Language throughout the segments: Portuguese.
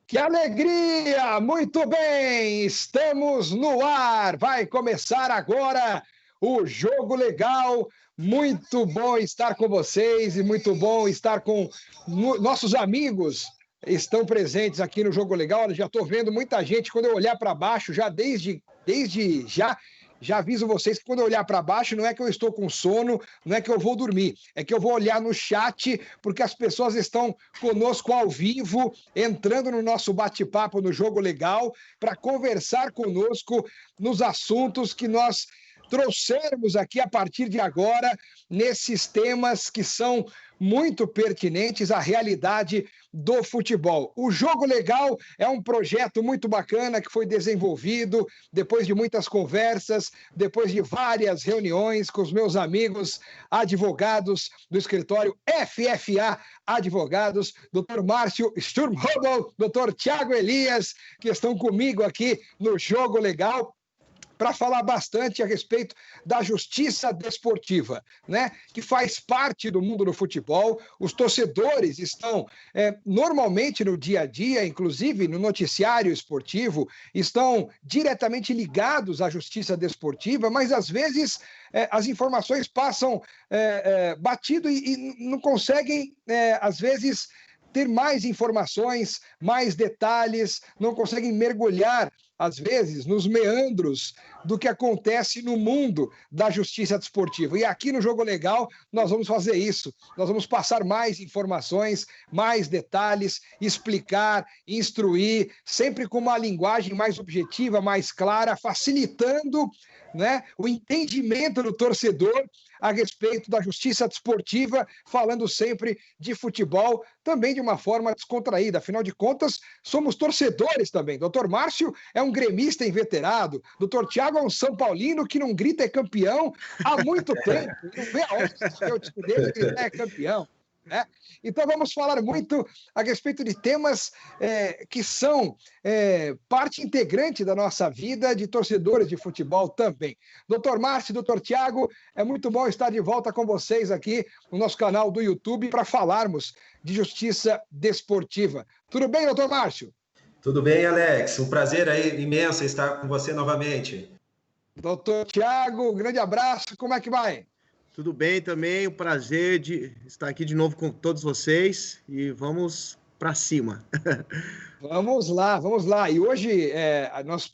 Que alegria! Muito bem, estamos no ar. Vai começar agora o Jogo Legal. Muito bom estar com vocês e muito bom estar com nossos amigos. Estão presentes aqui no Jogo Legal. Olha, já estou vendo muita gente. Quando eu olhar para baixo, já desde já aviso vocês que quando eu olhar para baixo, não é que eu estou com sono, não é que eu vou dormir, é que eu vou olhar no chat, porque as pessoas estão conosco ao vivo, entrando no nosso bate-papo no Jogo Legal, para conversar conosco nos assuntos que nós trouxermos aqui a partir de agora, nesses temas que são muito pertinentes à realidade do futebol. O Jogo Legal é um projeto muito bacana que foi desenvolvido depois de muitas conversas, depois de várias reuniões com os meus amigos advogados do escritório FFA Advogados, Dr. Márcio Sturmhobel, Dr. Tiago Elias, que estão comigo aqui no Jogo Legal, para falar bastante a respeito da justiça desportiva, né? Que faz parte do mundo do futebol. Os torcedores estão, normalmente no dia a dia, inclusive no noticiário esportivo, estão diretamente ligados à justiça desportiva, mas às vezes as informações passam batido e não conseguem, às vezes, ter mais informações, mais detalhes, não conseguem mergulhar, às vezes, nos meandros do que acontece no mundo da justiça desportiva. E aqui no Jogo Legal, nós vamos fazer isso. Nós vamos passar mais informações, mais detalhes, explicar, instruir, sempre com uma linguagem mais objetiva, mais clara, facilitando, né, o entendimento do torcedor a respeito da justiça desportiva, falando sempre de futebol, também de uma forma descontraída. Afinal de contas, somos torcedores também. Doutor Márcio é um gremista inveterado. Doutor Tiago é um São Paulino que não grita é campeão há muito tempo. Não vê a hora de o time dele gritar é campeão. Né? Então vamos falar muito a respeito de temas que são parte integrante da nossa vida de torcedores de futebol também. Doutor Márcio, doutor Tiago, é muito bom estar de volta com vocês aqui no nosso canal do YouTube para falarmos de justiça desportiva. Tudo bem, doutor Márcio? Tudo bem, Alex. Um prazer aí imenso estar com você novamente. Doutor Tiago, um grande abraço. Como é que vai? Tudo bem também, um prazer de estar aqui de novo com todos vocês e vamos para cima. Vamos lá, vamos lá. E hoje nós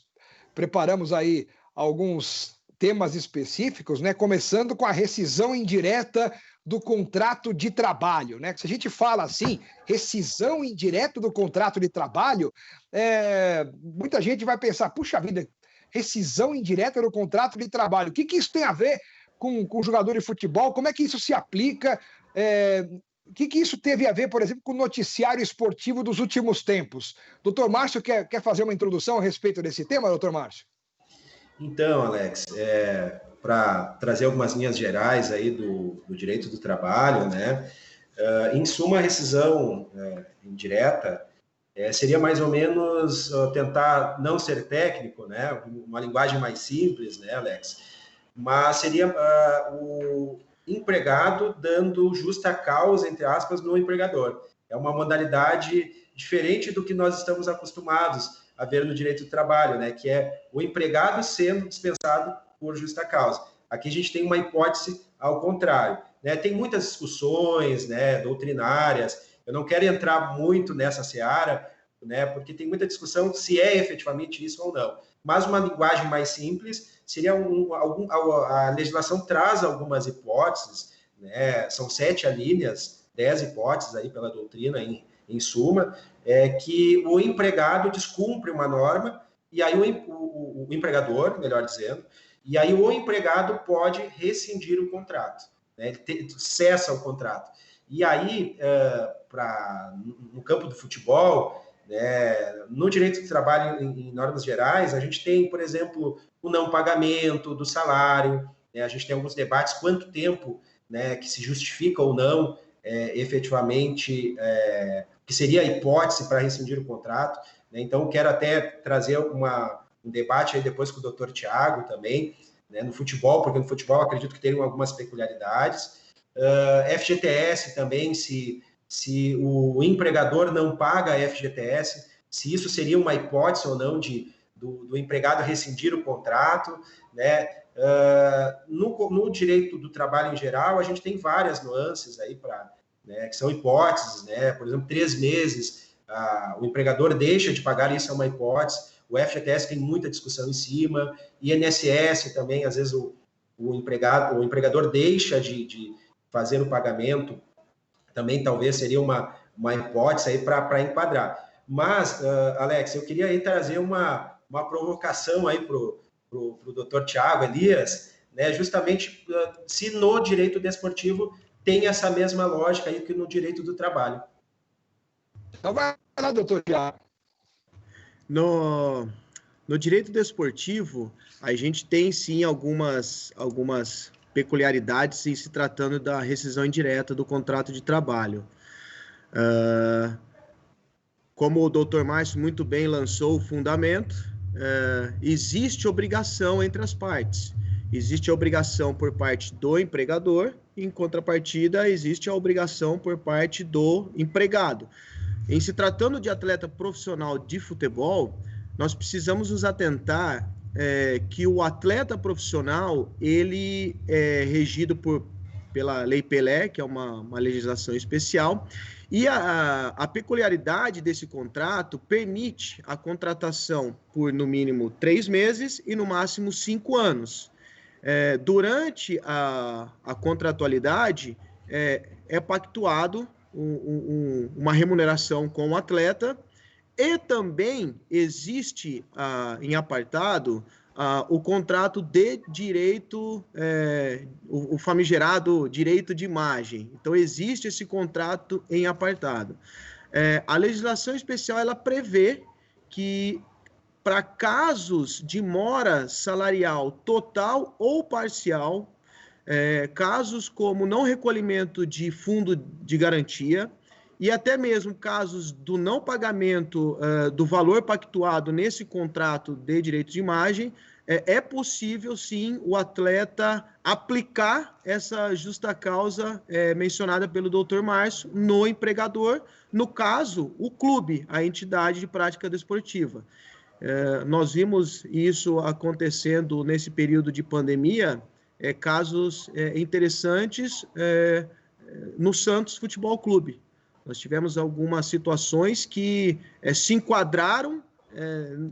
preparamos aí alguns temas específicos, né? Começando com a rescisão indireta do contrato de trabalho, né? Se a gente fala assim, rescisão indireta do contrato de trabalho, muita gente vai pensar, puxa vida, rescisão indireta do contrato de trabalho. O que isso tem a ver com o jogador de futebol? Como é que isso se aplica? O que isso teve a ver, por exemplo, com o noticiário esportivo dos últimos tempos? Doutor Márcio, quer fazer uma introdução a respeito desse tema, doutor Márcio? Então, Alex, para trazer algumas linhas gerais aí do direito do trabalho, né? Em suma, a rescisão indireta seria mais ou menos tentar não ser técnico, né? Uma linguagem mais simples, né, Alex? Mas seria o empregado dando justa causa, entre aspas, no empregador. É uma modalidade diferente do que nós estamos acostumados a ver no direito do trabalho, né? Que é o empregado sendo dispensado por justa causa. Aqui a gente tem uma hipótese ao contrário, né? Tem muitas discussões, né, doutrinárias. Eu não quero entrar muito nessa seara, né, porque tem muita discussão se é efetivamente isso ou não. Mas uma linguagem mais simples seria a legislação traz algumas hipóteses, né? São 7 alíneas, 10 hipóteses aí pela doutrina em suma, que o empregado descumpre uma norma e aí o empregador, melhor dizendo, e aí o empregado pode rescindir o contrato, né? Ele cessa o contrato. E aí, no campo do futebol, no direito do trabalho em normas gerais, a gente tem, por exemplo, o não pagamento do salário, né? A gente tem alguns debates quanto tempo, né, que se justifica ou não efetivamente que seria a hipótese para rescindir o contrato, né? Então quero até trazer um debate aí depois com o doutor Tiago também, né, no futebol, porque no futebol acredito que tem algumas peculiaridades. FGTS também, se o empregador não paga a FGTS, se isso seria uma hipótese ou não do empregado rescindir o contrato, né? No direito do trabalho em geral, a gente tem várias nuances aí né, que são hipóteses, né? Por exemplo, 3 meses, o empregador deixa de pagar, isso é uma hipótese. O FGTS tem muita discussão em cima, INSS também, às vezes o empregador deixa de fazer o pagamento, também talvez seria uma hipótese aí para enquadrar. Mas, Alex, eu queria aí trazer uma provocação aí para o doutor Thiago Elias, né, justamente se no direito desportivo tem essa mesma lógica aí que no direito do trabalho. Então vai lá, doutor Thiago. No direito desportivo, a gente tem sim algumas peculiaridades em se tratando da rescisão indireta do contrato de trabalho. Como o Dr. Márcio muito bem lançou o fundamento, existe obrigação entre as partes. Existe a obrigação por parte do empregador, e em contrapartida, existe a obrigação por parte do empregado. Em se tratando de atleta profissional de futebol, nós precisamos nos atentar que o atleta profissional, ele é regido pela Lei Pelé, que é uma legislação especial, e a peculiaridade desse contrato permite a contratação por, no mínimo, 3 meses e, no máximo, 5 anos. Durante a contratualidade, é pactuado uma remuneração com o atleta, e também existe em apartado o contrato de direito, o famigerado direito de imagem. Então, existe esse contrato em apartado. A legislação especial, ela prevê que, para casos de mora salarial total ou parcial, casos como não recolhimento de fundo de garantia, e até mesmo casos do não pagamento do valor pactuado nesse contrato de direito de imagem, é possível, sim, o atleta aplicar essa justa causa mencionada pelo Dr. Márcio no empregador, no caso, o clube, a entidade de prática desportiva. Nós vimos isso acontecendo nesse período de pandemia, casos interessantes no Santos Futebol Clube. Nós tivemos algumas situações que se enquadraram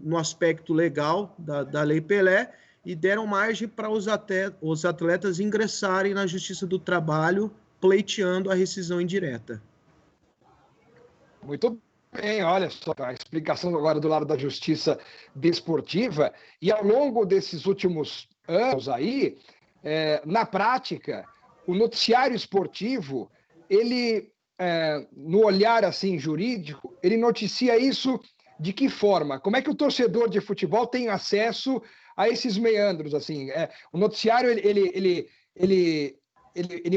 no aspecto legal da Lei Pelé e deram margem para os atletas ingressarem na Justiça do Trabalho pleiteando a rescisão indireta. Muito bem, olha só a explicação agora do lado da Justiça Desportiva. E ao longo desses últimos anos aí, na prática, o noticiário esportivo, ele... no olhar assim jurídico, ele noticia isso de que forma? Como é que o torcedor de futebol tem acesso a esses meandros? Assim, o noticiário ele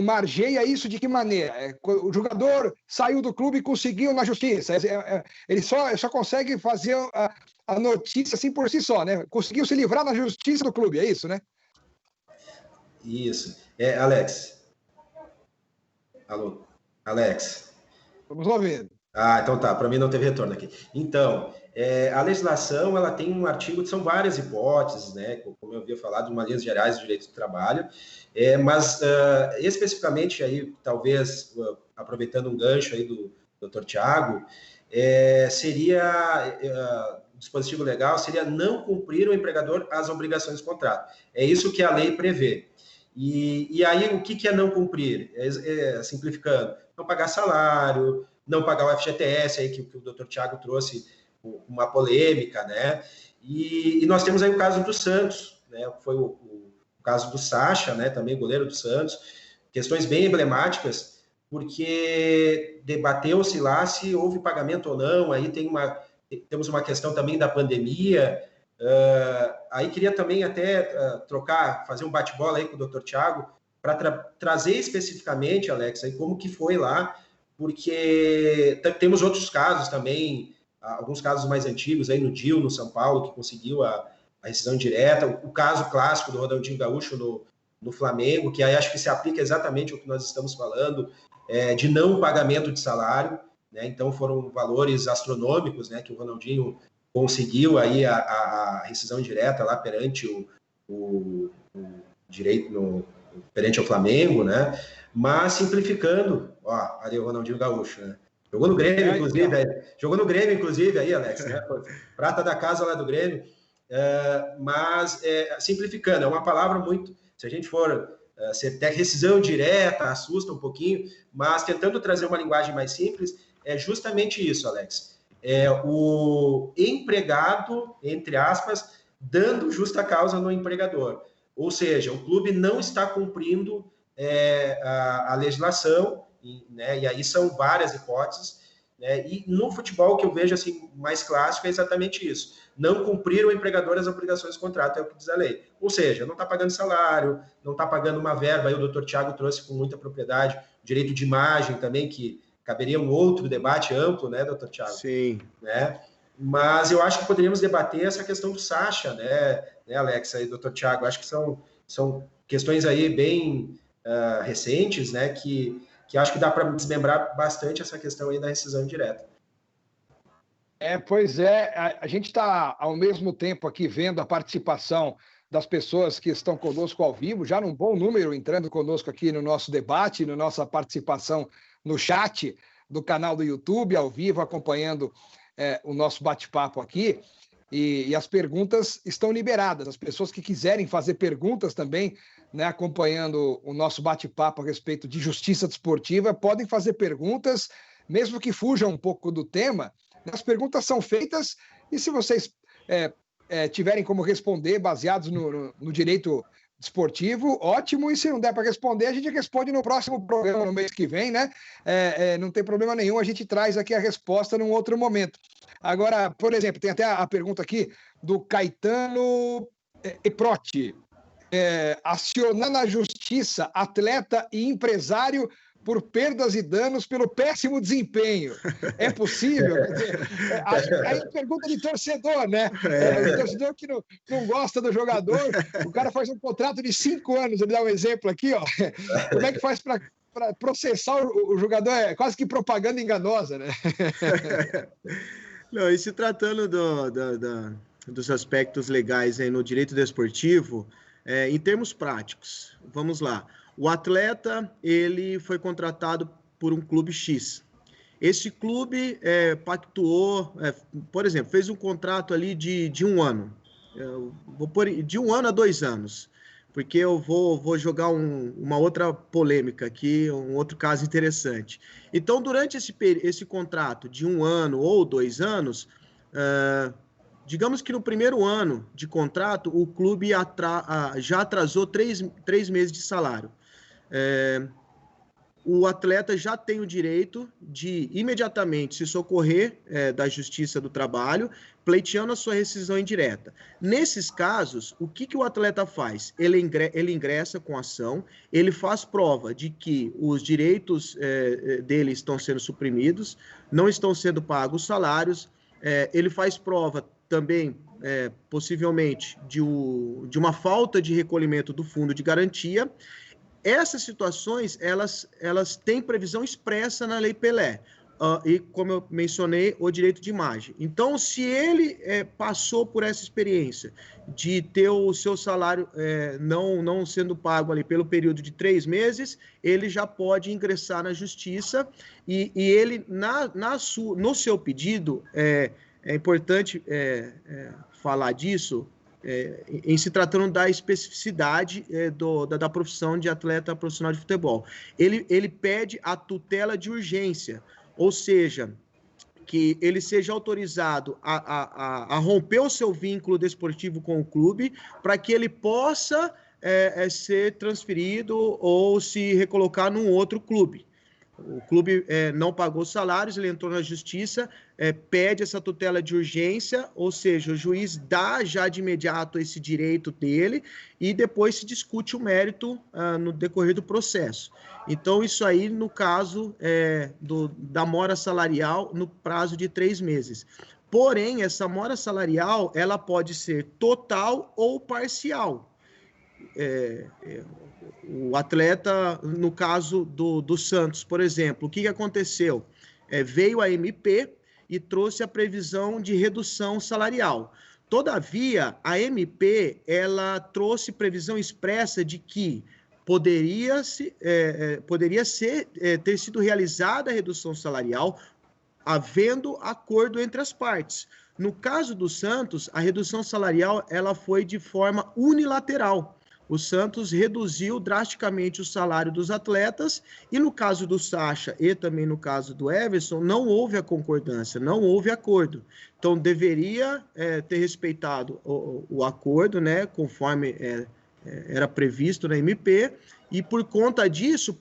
margeia isso de que maneira? O jogador saiu do clube e conseguiu na justiça. Ele só consegue fazer a notícia assim por si só, né? Conseguiu se livrar na justiça do clube, é isso, né? Isso. Alex. Alô? Alex. Vamos ouvir. Então tá, para mim não teve retorno aqui. Então, a legislação, ela tem um artigo, são várias hipóteses, né, como eu havia falado, uma linhas gerais do direito do trabalho, mas especificamente aí, talvez, aproveitando um gancho aí do Dr. Thiago, seria, o dispositivo legal seria não cumprir o empregador as obrigações do contrato. É isso que a lei prevê. E aí, o que é não cumprir? Simplificando, não pagar salário, não pagar o FGTS, aí que o Dr. Thiago trouxe uma polêmica, né? E nós temos aí o caso do Santos, né? Foi o caso do Sacha, né? Também goleiro do Santos, questões bem emblemáticas, porque debateu-se lá se houve pagamento ou não, aí temos uma questão também da pandemia. Aí queria também até fazer um bate-bola aí com o Dr. Thiago, para trazer especificamente, Alex, aí como que foi lá, porque temos outros casos também, alguns casos mais antigos, aí no DIL, no São Paulo, que conseguiu a rescisão direta, o caso clássico do Ronaldinho Gaúcho no Flamengo, que aí acho que se aplica exatamente o que nós estamos falando, de não pagamento de salário, né? Então foram valores astronômicos, né, que o Ronaldinho conseguiu aí a rescisão direta lá perante o direito perante o Flamengo, né? Mas simplificando, ó, ali o Ronaldinho Gaúcho, né? Jogou no Grêmio, inclusive, aí, Alex, né? Prata da casa lá do Grêmio. Mas simplificando, é uma palavra muito, se a gente for até rescisão direta, assusta um pouquinho, mas tentando trazer uma linguagem mais simples, é justamente isso, Alex. É o empregado, entre aspas, dando justa causa no empregador. Ou seja, o clube não está cumprindo a legislação, né? E aí são várias hipóteses, né? E no futebol, o que eu vejo assim, mais clássico é exatamente isso. Não cumprir o empregador as obrigações do contrato, é o que diz a lei. Ou seja, não está pagando salário, não está pagando uma verba, aí o doutor Thiago trouxe com muita propriedade, direito de imagem também, que caberia um outro debate amplo, né, doutor Thiago? Sim. Né? Mas eu acho que poderíamos debater essa questão do Sacha, né Alex e doutor Thiago? Acho que são questões aí bem recentes, né, que acho que dá para desmembrar bastante essa questão aí da rescisão direta. Pois é, a gente está ao mesmo tempo aqui vendo a participação das pessoas que estão conosco ao vivo, já num bom número entrando conosco aqui no nosso debate, na nossa participação no chat do canal do YouTube, ao vivo, acompanhando o nosso bate-papo aqui. E as perguntas estão liberadas. As pessoas que quiserem fazer perguntas também, né, acompanhando o nosso bate-papo a respeito de justiça desportiva, podem fazer perguntas, mesmo que fujam um pouco do tema. As perguntas são feitas e se vocês tiverem como responder baseados no direito desportivo, ótimo. E se não der para responder, a gente responde no próximo programa, no mês que vem, né? Não tem problema nenhum, a gente traz aqui a resposta num outro momento. Agora, por exemplo, tem até a pergunta aqui do Caetano Eprotti. Acionar na justiça atleta e empresário por perdas e danos pelo péssimo desempenho. É possível? Aí pergunta de torcedor, né? O torcedor que não gosta do jogador, o cara faz um contrato de 5 anos, ele dá um exemplo aqui, ó. Como é que faz para processar o jogador? É quase que propaganda enganosa, né? Não, e se tratando dos aspectos legais aí no direito desportivo, em termos práticos, vamos lá. O atleta, ele foi contratado por um clube X. Esse clube pactuou, por exemplo, fez um contrato ali de 1 ano. Vou pôr de 1 ano a 2 anos, porque eu vou jogar uma outra polêmica aqui, um outro caso interessante. Então, durante esse contrato de 1 ano ou 2 anos, digamos que no primeiro ano de contrato, o clube já atrasou 3 meses de salário. O atleta já tem o direito de imediatamente se socorrer da Justiça do Trabalho, pleiteando a sua rescisão indireta. Nesses casos, o que o atleta faz? Ele ingressa com a ação, ele faz prova de que os direitos dele estão sendo suprimidos, não estão sendo pagos os salários, ele faz prova também, possivelmente, de uma falta de recolhimento do fundo de garantia. Essas situações, elas têm previsão expressa na Lei Pelé. E, como eu mencionei, o direito de imagem. Então, se ele passou por essa experiência de ter o seu salário não sendo pago ali pelo período de 3 meses, ele já pode ingressar na justiça e ele, no seu pedido, é importante falar disso, em se tratando da especificidade da profissão de atleta profissional de futebol. Ele pede a tutela de urgência, ou seja, que ele seja autorizado a romper o seu vínculo desportivo com o clube para que ele possa ser transferido ou se recolocar num outro clube. O clube não pagou salários, ele entrou na justiça, pede essa tutela de urgência, ou seja, o juiz dá já de imediato esse direito dele e depois se discute o mérito no decorrer do processo. Então, isso aí no caso da mora salarial no prazo de 3 meses. Porém, essa mora salarial, ela pode ser total ou parcial. O atleta, no caso do Santos, por exemplo, o que aconteceu? veio a MP e trouxe a previsão de redução salarial. Todavia, a MP, ela trouxe previsão expressa de que poderia ter sido realizada a redução salarial havendo acordo entre as partes. No caso do Santos, a redução salarial ela foi de forma unilateral. O Santos reduziu drasticamente o salário dos atletas e no caso do Sacha e também no caso do Everson, não houve a concordância, não houve acordo. Então, deveria ter respeitado o acordo, né, conforme era previsto na MP, e por conta disso,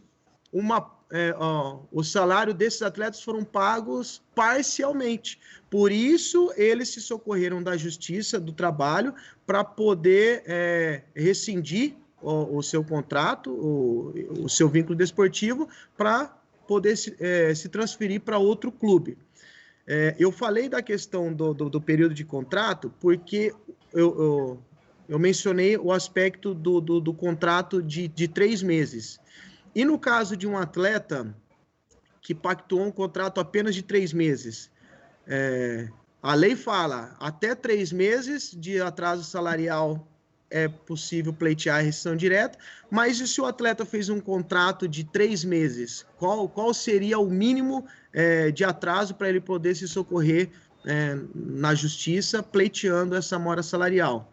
o salário desses atletas foram pagos parcialmente. Por isso, eles se socorreram da Justiça do Trabalho para poder rescindir o seu contrato, o seu vínculo desportivo, para poder se transferir para outro clube. Eu falei da questão do período de contrato porque eu mencionei o aspecto do contrato de 3 meses. E no caso de um atleta que pactuou um contrato apenas de 3 meses, a lei fala, até 3 meses de atraso salarial é possível pleitear a rescisão direta, mas e se o atleta fez um contrato de 3 meses? Qual seria o mínimo de atraso para ele poder se socorrer na justiça pleiteando essa mora salarial?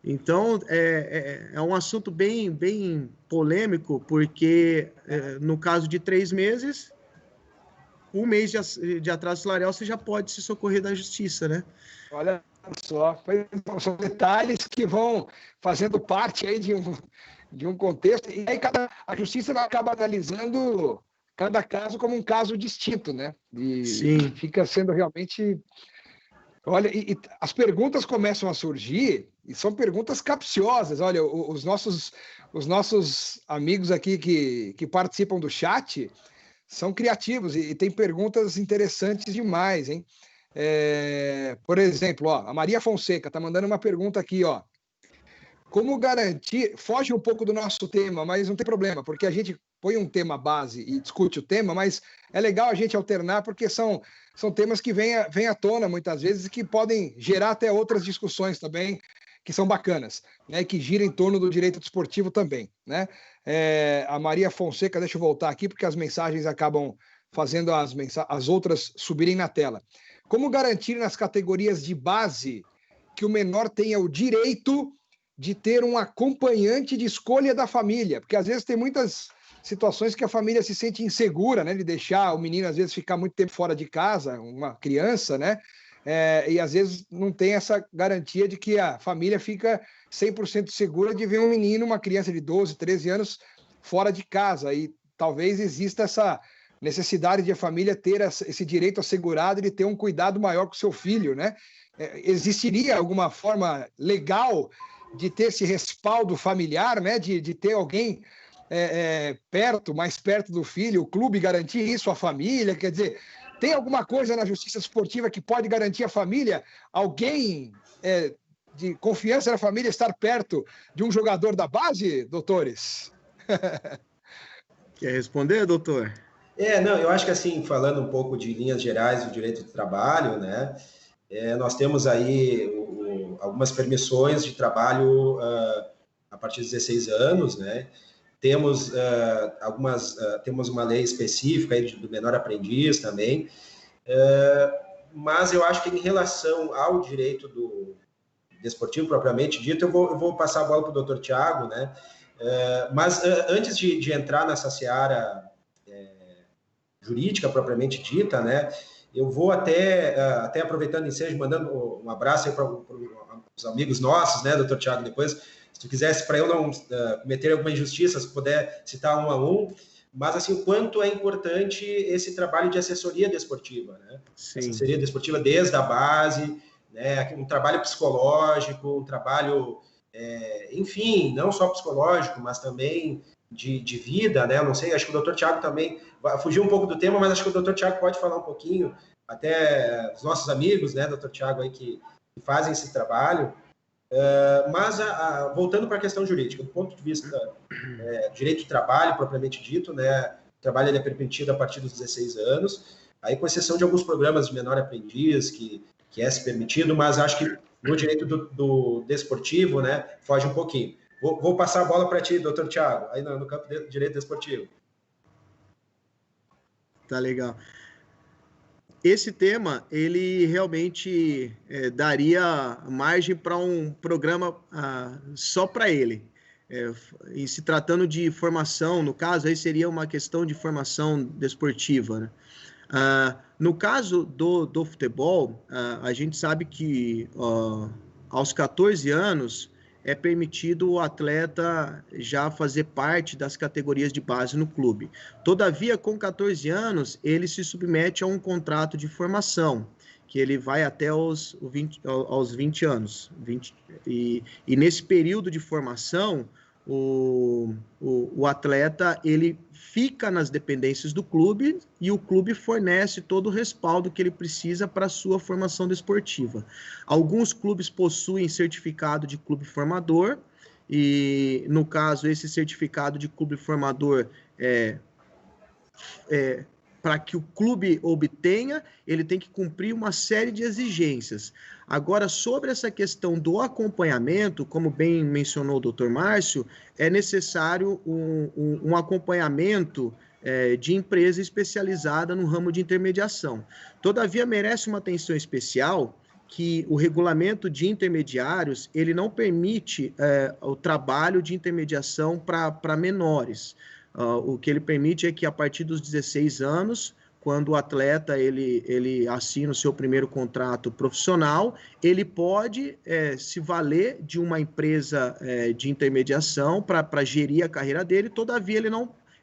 Então, é um assunto bem, bem polêmico, porque no caso de 3 meses, 1 mês de atraso salarial, você já pode se socorrer da justiça, né? Olha só, são detalhes que vão fazendo parte aí de um contexto, e aí a justiça acaba analisando cada caso como um caso distinto, né? Sim. Fica sendo realmente... Olha, e as perguntas começam a surgir, e são perguntas capciosas. Olha, os nossos amigos aqui que participam do chat são criativos e tem perguntas interessantes demais, hein? Por exemplo, a Maria Fonseca está mandando uma pergunta aqui, ó. Como garantir... Foge um pouco do nosso tema, mas não tem problema, porque a gente põe um tema base e discute o tema, mas é legal a gente alternar, porque são temas que vêm à tona muitas vezes e que podem gerar até outras discussões também, que são bacanas, né? Que giram em torno do direito desportivo também, né? A Maria Fonseca, deixa eu voltar aqui, porque as mensagens acabam fazendo as outras subirem na tela. Como garantir nas categorias de base que o menor tenha o direito de ter um acompanhante de escolha da família? Porque às vezes tem muitas situações que a família se sente insegura, né, de deixar o menino às vezes ficar muito tempo fora de casa, uma criança, né, e às vezes não tem essa garantia de que a família fica 100% segura de ver um menino, uma criança de 12, 13 anos fora de casa, e talvez exista essa necessidade de a família ter esse direito assegurado de ter um cuidado maior com o seu filho, né? Existiria alguma forma legal de ter esse respaldo familiar, né, de ter alguém mais perto do filho, o clube garantir isso, a família? Quer dizer, tem alguma coisa na justiça esportiva que pode garantir a família? Alguém de confiança na família estar perto de um jogador da base, doutores? Quer responder, doutor? Não, eu acho que assim, falando um pouco de linhas gerais do direito do trabalho, né, nós temos aí algumas permissões de trabalho a partir dos 16 anos, né? Temos temos uma lei específica aí do menor aprendiz também, mas eu acho que em relação ao direito do desportivo propriamente dito, eu vou passar a bola para o doutor Tiago, né? Mas antes de entrar nessa seara jurídica propriamente dita, né? Eu vou até aproveitando o ensejo, mandando um abraço aí para os amigos nossos, né, doutor Tiago, depois, se tu quisesse, para eu não cometer alguma injustiça, se puder citar um a um, mas assim, o quanto é importante esse trabalho de assessoria desportiva, né? Sim. Assessoria desportiva desde a base, né? Um trabalho psicológico, um trabalho, enfim, não só psicológico, mas também de vida, né? Eu não sei, acho que o doutor Tiago também fugiu um pouco do tema, mas acho que o doutor Tiago pode falar um pouquinho, até os nossos amigos, né, doutor Tiago, aí que fazem esse trabalho. Mas, voltando para a questão jurídica, do ponto de vista direito do trabalho, propriamente dito, né, o trabalho ele é permitido a partir dos 16 anos, Aí, com exceção de alguns programas de menor aprendiz, que é se permitido, mas acho que no direito do desportivo, né, foge um pouquinho. Vou passar a bola para ti, doutor Thiago, aí no campo de direito desportivo. Tá legal. Esse tema, ele realmente daria margem para um programa só para ele. E se tratando de formação, no caso, aí seria uma questão de formação desportiva, né? No caso do futebol, a gente sabe que aos 14 anos é permitido o atleta já fazer parte das categorias de base no clube. Todavia, com 14 anos, ele se submete a um contrato de formação, que ele vai até aos 20 anos. E nesse período de formação, o atleta ele fica nas dependências do clube e o clube fornece todo o respaldo que ele precisa para a sua formação desportiva. Alguns clubes possuem certificado de clube formador e, no caso, esse certificado de clube formador para que o clube obtenha, ele tem que cumprir uma série de exigências. Agora, sobre essa questão do acompanhamento, como bem mencionou o doutor Márcio, é necessário um acompanhamento de empresa especializada no ramo de intermediação. Todavia, merece uma atenção especial que o regulamento de intermediários, ele não permite o trabalho de intermediação para menores. O que ele permite é que a partir dos 16 anos, quando o atleta ele assina o seu primeiro contrato profissional, ele pode se valer de uma empresa de intermediação para gerir a carreira dele, todavia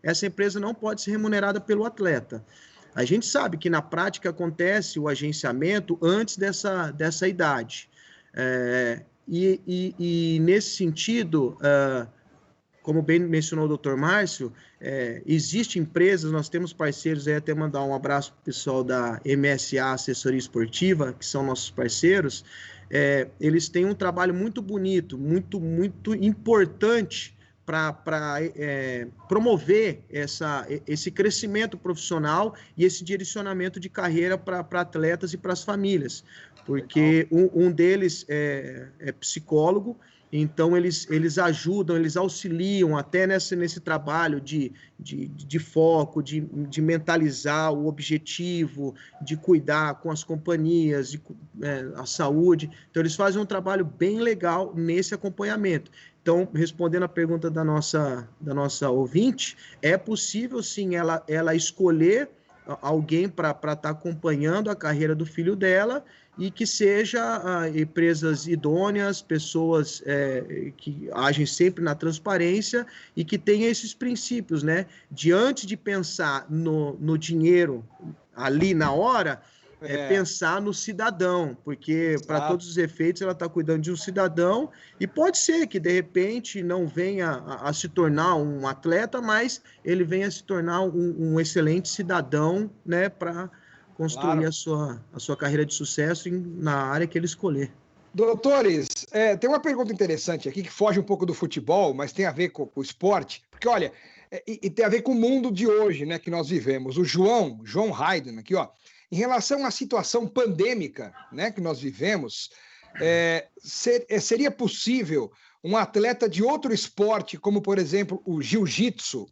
essa empresa não pode ser remunerada pelo atleta. A gente sabe que na prática acontece o agenciamento antes dessa idade. E nesse sentido, como bem mencionou o Dr. Márcio, existem empresas, nós temos parceiros, até mandar um abraço para o pessoal da MSA Assessoria Esportiva, que são nossos parceiros, eles têm um trabalho muito bonito, muito, muito importante para promover esse crescimento profissional e esse direcionamento de carreira para atletas e para as famílias, porque um deles é psicólogo. Então, eles ajudam, eles auxiliam até nesse trabalho de foco, de mentalizar o objetivo, de cuidar com as companhias, a saúde. Então, eles fazem um trabalho bem legal nesse acompanhamento. Então, respondendo a pergunta da nossa ouvinte, é possível, sim, ela escolher alguém para estar acompanhando a carreira do filho dela e que seja empresas idôneas, pessoas que agem sempre na transparência e que tenham esses princípios, né? Diante de pensar no dinheiro ali na hora, pensar no cidadão, porque para todos os efeitos ela está cuidando de um cidadão e pode ser que de repente não venha a se tornar um atleta, mas ele venha a se tornar um excelente cidadão, né, para construir a sua carreira de sucesso na área que ele escolher. Doutores, tem uma pergunta interessante aqui que foge um pouco do futebol, mas tem a ver com o esporte, porque olha, e tem a ver com o mundo de hoje, né, que nós vivemos. O João Hayden aqui, ó, em relação à situação pandêmica, né, que nós vivemos, seria possível um atleta de outro esporte, como, por exemplo, o jiu-jitsu,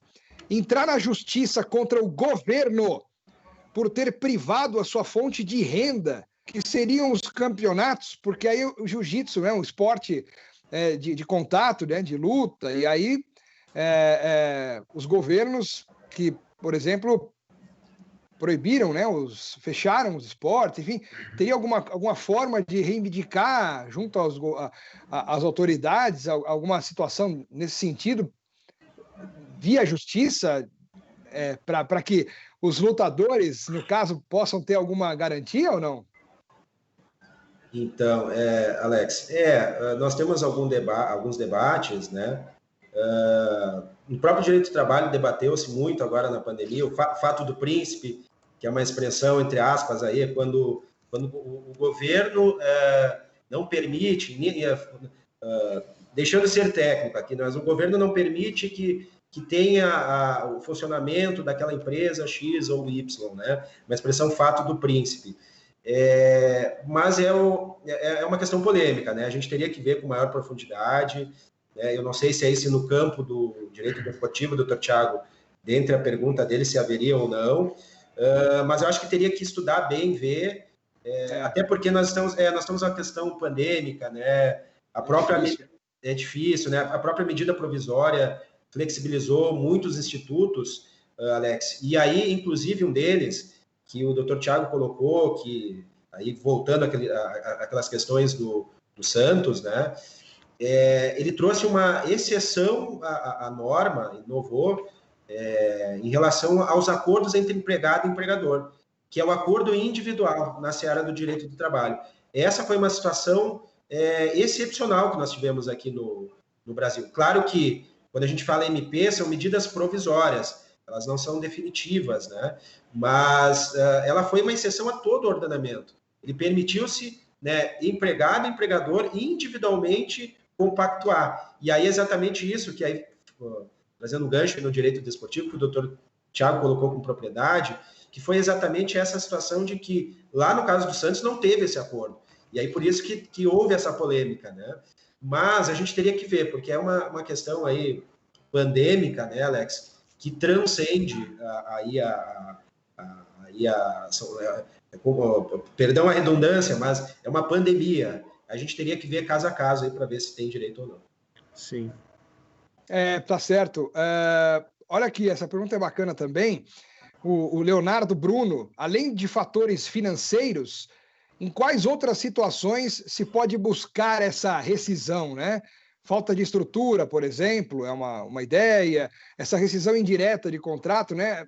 entrar na justiça contra o governo por ter privado a sua fonte de renda, que seriam os campeonatos, porque aí o jiu-jitsu é um esporte de contato, né, de luta, e aí os governos que, por exemplo, proibiram, né, fecharam os esportes, enfim, teria alguma forma de reivindicar junto às autoridades alguma situação nesse sentido, via justiça, para que os lutadores, no caso, possam ter alguma garantia ou não? Então, Alex, nós temos alguns debates, né? No próprio direito do trabalho debateu-se muito agora na pandemia, o fato do príncipe, que é uma expressão, entre aspas, aí, quando o governo não permite, deixando de ser técnico aqui, mas o governo não permite que tenha o funcionamento daquela empresa X ou Y, né? Uma expressão fato do príncipe. Mas é uma questão polêmica, né? A gente teria que ver com maior profundidade. Né? Eu não sei se é isso no campo do direito desportivo, doutor Thiago, dentre a pergunta dele, se haveria ou não. Mas eu acho que teria que estudar bem, ver, até porque nós estamos numa questão pandêmica, né? É difícil, né? A própria medida provisória flexibilizou muitos institutos, Alex, e aí, inclusive, um deles, que o doutor Thiago colocou, que aí voltando aquelas questões do Santos, né? Ele trouxe uma exceção à norma, inovou, em relação aos acordos entre empregado e empregador, que é o acordo individual na seara do direito do trabalho. Essa foi uma situação excepcional que nós tivemos aqui no Brasil. Claro que, quando a gente fala MP, são medidas provisórias, elas não são definitivas, né? Mas ela foi uma exceção a todo o ordenamento. Ele permitiu-se, né, empregado e empregador individualmente compactuar. E aí exatamente isso que aí, trazendo um gancho no direito desportivo, que o doutor Thiago colocou com propriedade, que foi exatamente essa situação de que, lá no caso do Santos, não teve esse acordo. E aí por isso que houve essa polêmica, né? Mas a gente teria que ver, porque é uma questão aí pandêmica, né, Alex, que transcende perdão a redundância, mas é uma pandemia. A gente teria que ver caso a caso aí para ver se tem direito ou não. Sim. Tá certo. Olha aqui, essa pergunta é bacana também. O Leonardo Bruno, além de fatores financeiros, em quais outras situações se pode buscar essa rescisão, né? Falta de estrutura, por exemplo, é uma ideia. Essa rescisão indireta de contrato, né?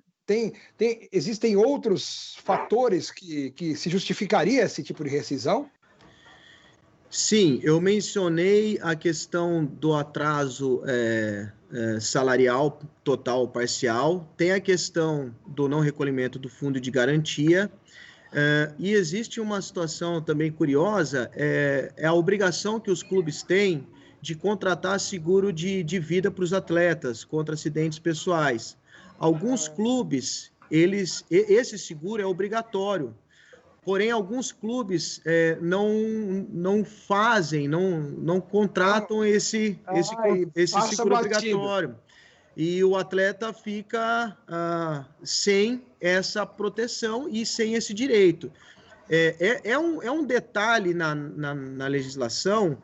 Existem outros fatores que se justificaria esse tipo de rescisão? Sim, eu mencionei a questão do atraso salarial total ou parcial, tem a questão do não recolhimento do fundo de garantia, e existe uma situação também curiosa, é a obrigação que os clubes têm de contratar seguro de vida para os atletas contra acidentes pessoais. Alguns clubes, esse seguro é obrigatório, porém alguns clubes não fazem, não contratam esse seguro obrigatório. E o atleta fica sem essa proteção e sem esse direito. É um detalhe na legislação,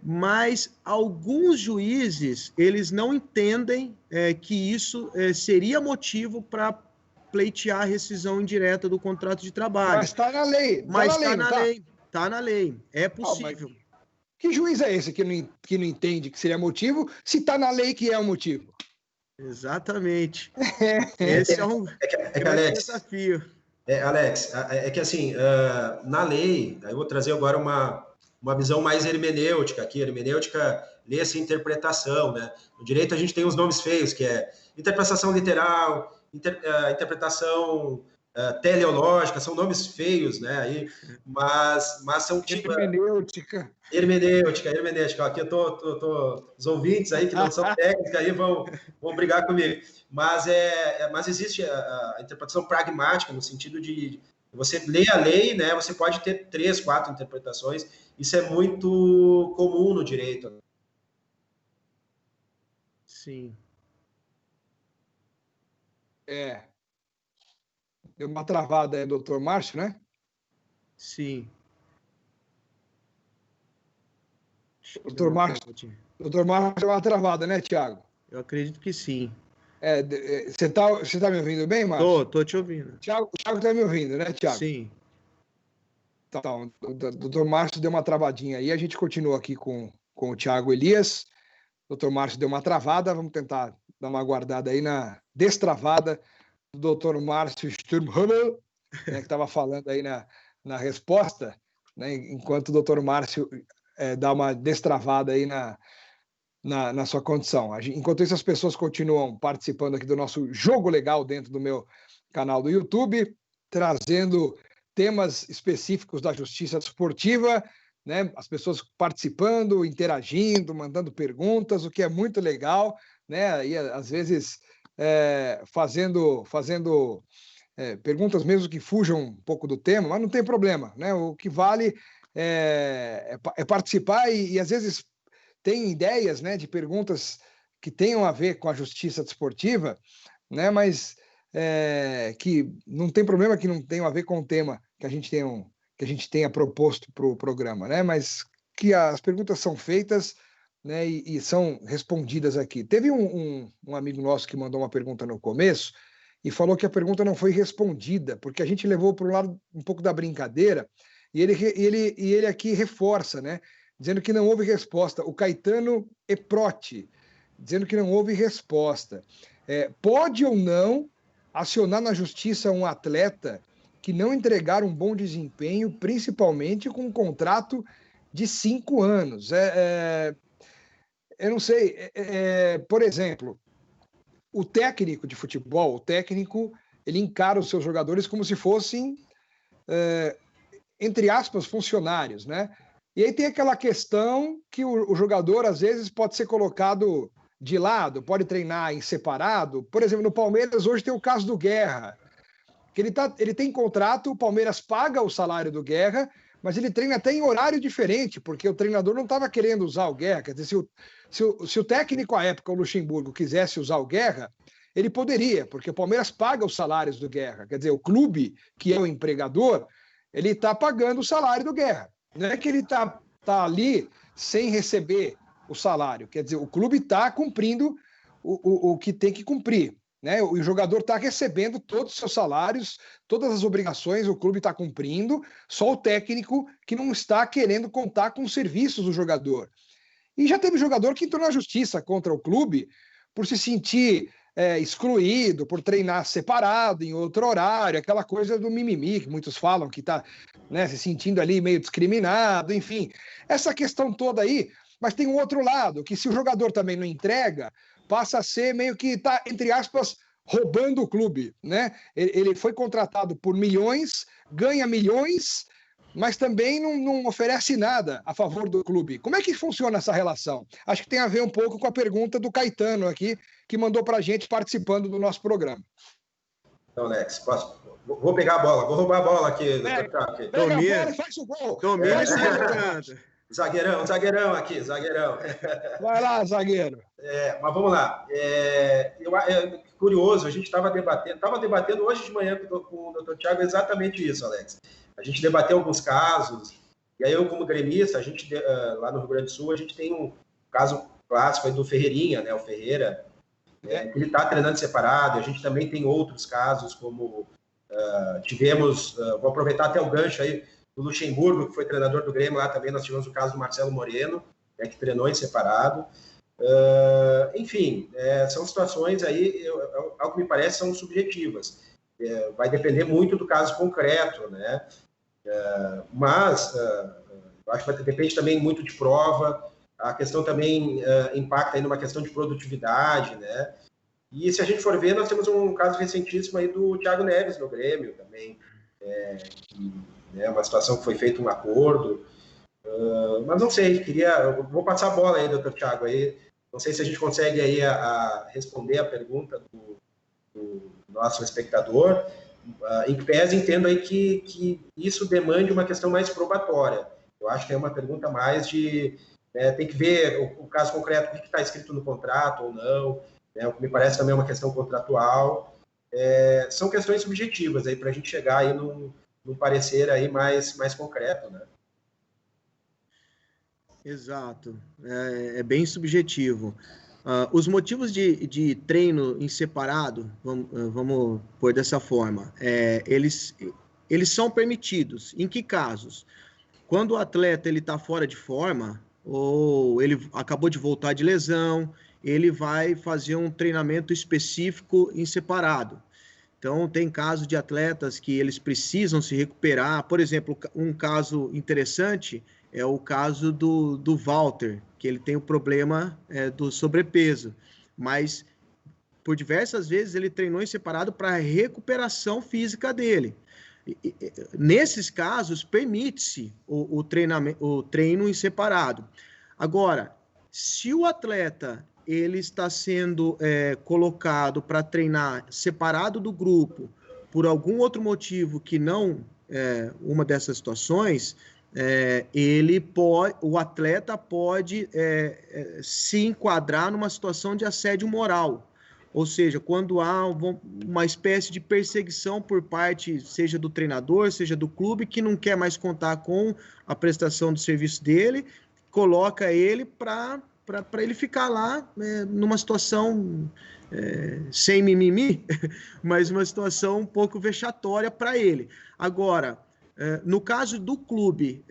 mas alguns juízes, eles não entendem que isso seria motivo para pleitear a rescisão indireta do contrato de trabalho. Mas está na lei. Está na lei. É possível. Que juiz é esse que não entende que seria motivo, se está na lei que é o motivo? Exatamente. Esse é um grande desafio. Alex, é que assim, na lei, eu vou trazer agora uma visão mais hermenêutica aqui. Hermenêutica, lê-se interpretação, né? No direito a gente tem uns nomes feios, que é interpretação literal, interpretação teleológica, são nomes feios, né? Aí, mas são tipo... Hermenêutica. Aqui eu tô os ouvintes aí que não são técnicos aí vão brigar comigo. Mas existe a interpretação pragmática, no sentido de você ler a lei, né? Você pode ter 3, 4 interpretações. Isso é muito comum no direito. Sim. Deu uma travada aí, doutor Márcio, né? Sim. Doutor Márcio deu uma travada, né, Thiago? Eu acredito que sim. Você tá me ouvindo bem, Márcio? Tô te ouvindo. O Thiago tá me ouvindo, né, Thiago? Sim. Então, o doutor Márcio deu uma travadinha aí, a gente continua aqui com o Thiago Elias. O doutor Márcio deu uma travada, vamos tentar dar uma guardada aí na destravada do doutor Márcio Sturmhammer, né, que estava falando aí na resposta, né, enquanto o doutor Márcio dá uma destravada aí na sua condição. Enquanto isso, as pessoas continuam participando aqui do nosso Jogo Legal dentro do meu canal do YouTube, trazendo temas específicos da justiça desportiva, né? As pessoas participando, interagindo, mandando perguntas, o que é muito legal, né? E às vezes fazendo perguntas mesmo que fujam um pouco do tema, mas não tem problema, né? O que vale é participar e às vezes tem ideias, né, de perguntas que tenham a ver com a justiça desportiva, né? Mas que não tem problema que não tenham a ver com o tema que a gente tenha proposto para o programa, né? Mas que as perguntas são feitas, né, e são respondidas aqui. Teve um amigo nosso que mandou uma pergunta no começo e falou que a pergunta não foi respondida, porque a gente levou para um lado um pouco da brincadeira, e ele aqui reforça, né, dizendo que não houve resposta. O Caetano Eprotti, dizendo que não houve resposta. Pode ou não acionar na justiça um atleta que não entregar um bom desempenho, principalmente com um contrato de 5 anos? Eu não sei, por exemplo, o técnico de futebol, ele encara os seus jogadores como se fossem, entre aspas, funcionários, né? E aí tem aquela questão que o jogador, às vezes, pode ser colocado de lado, pode treinar em separado. Por exemplo, no Palmeiras, hoje tem o caso do Guerra, que ele tem contrato, o Palmeiras paga o salário do Guerra, mas ele treina até em horário diferente, porque o treinador não estava querendo usar o Guerra. Quer dizer, se o técnico à época, o Luxemburgo, quisesse usar o Guerra, ele poderia, porque o Palmeiras paga os salários do Guerra. Quer dizer, o clube, que é o empregador, ele está pagando o salário do Guerra. Não é que ele está ali sem receber o salário. Quer dizer, o clube está cumprindo o que tem que cumprir, né? O jogador está recebendo todos os seus salários, todas as obrigações, o clube está cumprindo, só o técnico que não está querendo contar com os serviços do jogador. E já teve jogador que entrou na justiça contra o clube por se sentir excluído, por treinar separado, em outro horário, aquela coisa do mimimi, que muitos falam que está, né, se sentindo ali meio discriminado, enfim. Essa questão toda aí, mas tem um outro lado, que se o jogador também não entrega, passa a ser meio que está, entre aspas, roubando o clube, né? Ele foi contratado por milhões, ganha milhões, mas também não oferece nada a favor do clube. Como é que funciona essa relação? Acho que tem a ver um pouco com a pergunta do Caetano aqui, que mandou para a gente participando do nosso programa. Então, Alex, vou pegar a bola, vou roubar a bola aqui. Pega a bola e faz o gol. Zagueirão aqui, zagueirão. Vai lá, zagueiro. Mas vamos lá. Curioso, a gente estava debatendo hoje de manhã com o Dr. Thiago exatamente isso, Alex. A gente debateu alguns casos, e aí eu, como gremista, lá no Rio Grande do Sul, a gente tem um caso clássico aí do Ferreirinha, né, o Ferreira, ele está treinando separado. A gente também tem outros casos, como tivemos, vou aproveitar até o gancho aí, do Luxemburgo, que foi treinador do Grêmio, lá também nós tivemos o caso do Marcelo Moreno, que treinou em separado. Enfim, são situações aí, ao que me parece, são subjetivas. Vai depender muito do caso concreto, né? Mas eu acho que depende também muito de prova. A questão também impacta aí numa questão de produtividade, né? E se a gente for ver, nós temos um caso recentíssimo aí do Thiago Neves no Grêmio também, uma situação que foi feito um acordo, mas não sei, vou passar a bola aí, doutor Thiago, aí, não sei se a gente consegue aí a responder a pergunta do nosso espectador, em que pese entendo aí que isso demande uma questão mais probatória. Eu acho que é uma pergunta mais de... tem que ver o caso concreto, o que está escrito no contrato ou não, o que me parece também é uma questão contratual. São questões subjetivas aí para a gente chegar aí num parecer aí mais concreto, né? Exato, é bem subjetivo. Os motivos de treino em separado, vamos pôr dessa forma, eles são permitidos. Em que casos? Quando o atleta está fora de forma, ou ele acabou de voltar de lesão, ele vai fazer um treinamento específico em separado. Então, tem casos de atletas que eles precisam se recuperar. Por exemplo, um caso interessante é o caso do Walter, que ele tem o problema do sobrepeso. Mas, por diversas vezes, ele treinou em separado para a recuperação física dele. Nesses casos, permite-se o treino em separado. Agora, se o atleta ele está sendo colocado para treinar separado do grupo por algum outro motivo que não uma dessas situações, o atleta pode se enquadrar numa situação de assédio moral. Ou seja, quando há uma espécie de perseguição por parte, seja do treinador, seja do clube, que não quer mais contar com a prestação do serviço dele, coloca ele para ele ficar lá numa situação sem mimimi, mas uma situação um pouco vexatória para ele. Agora, no caso do clube,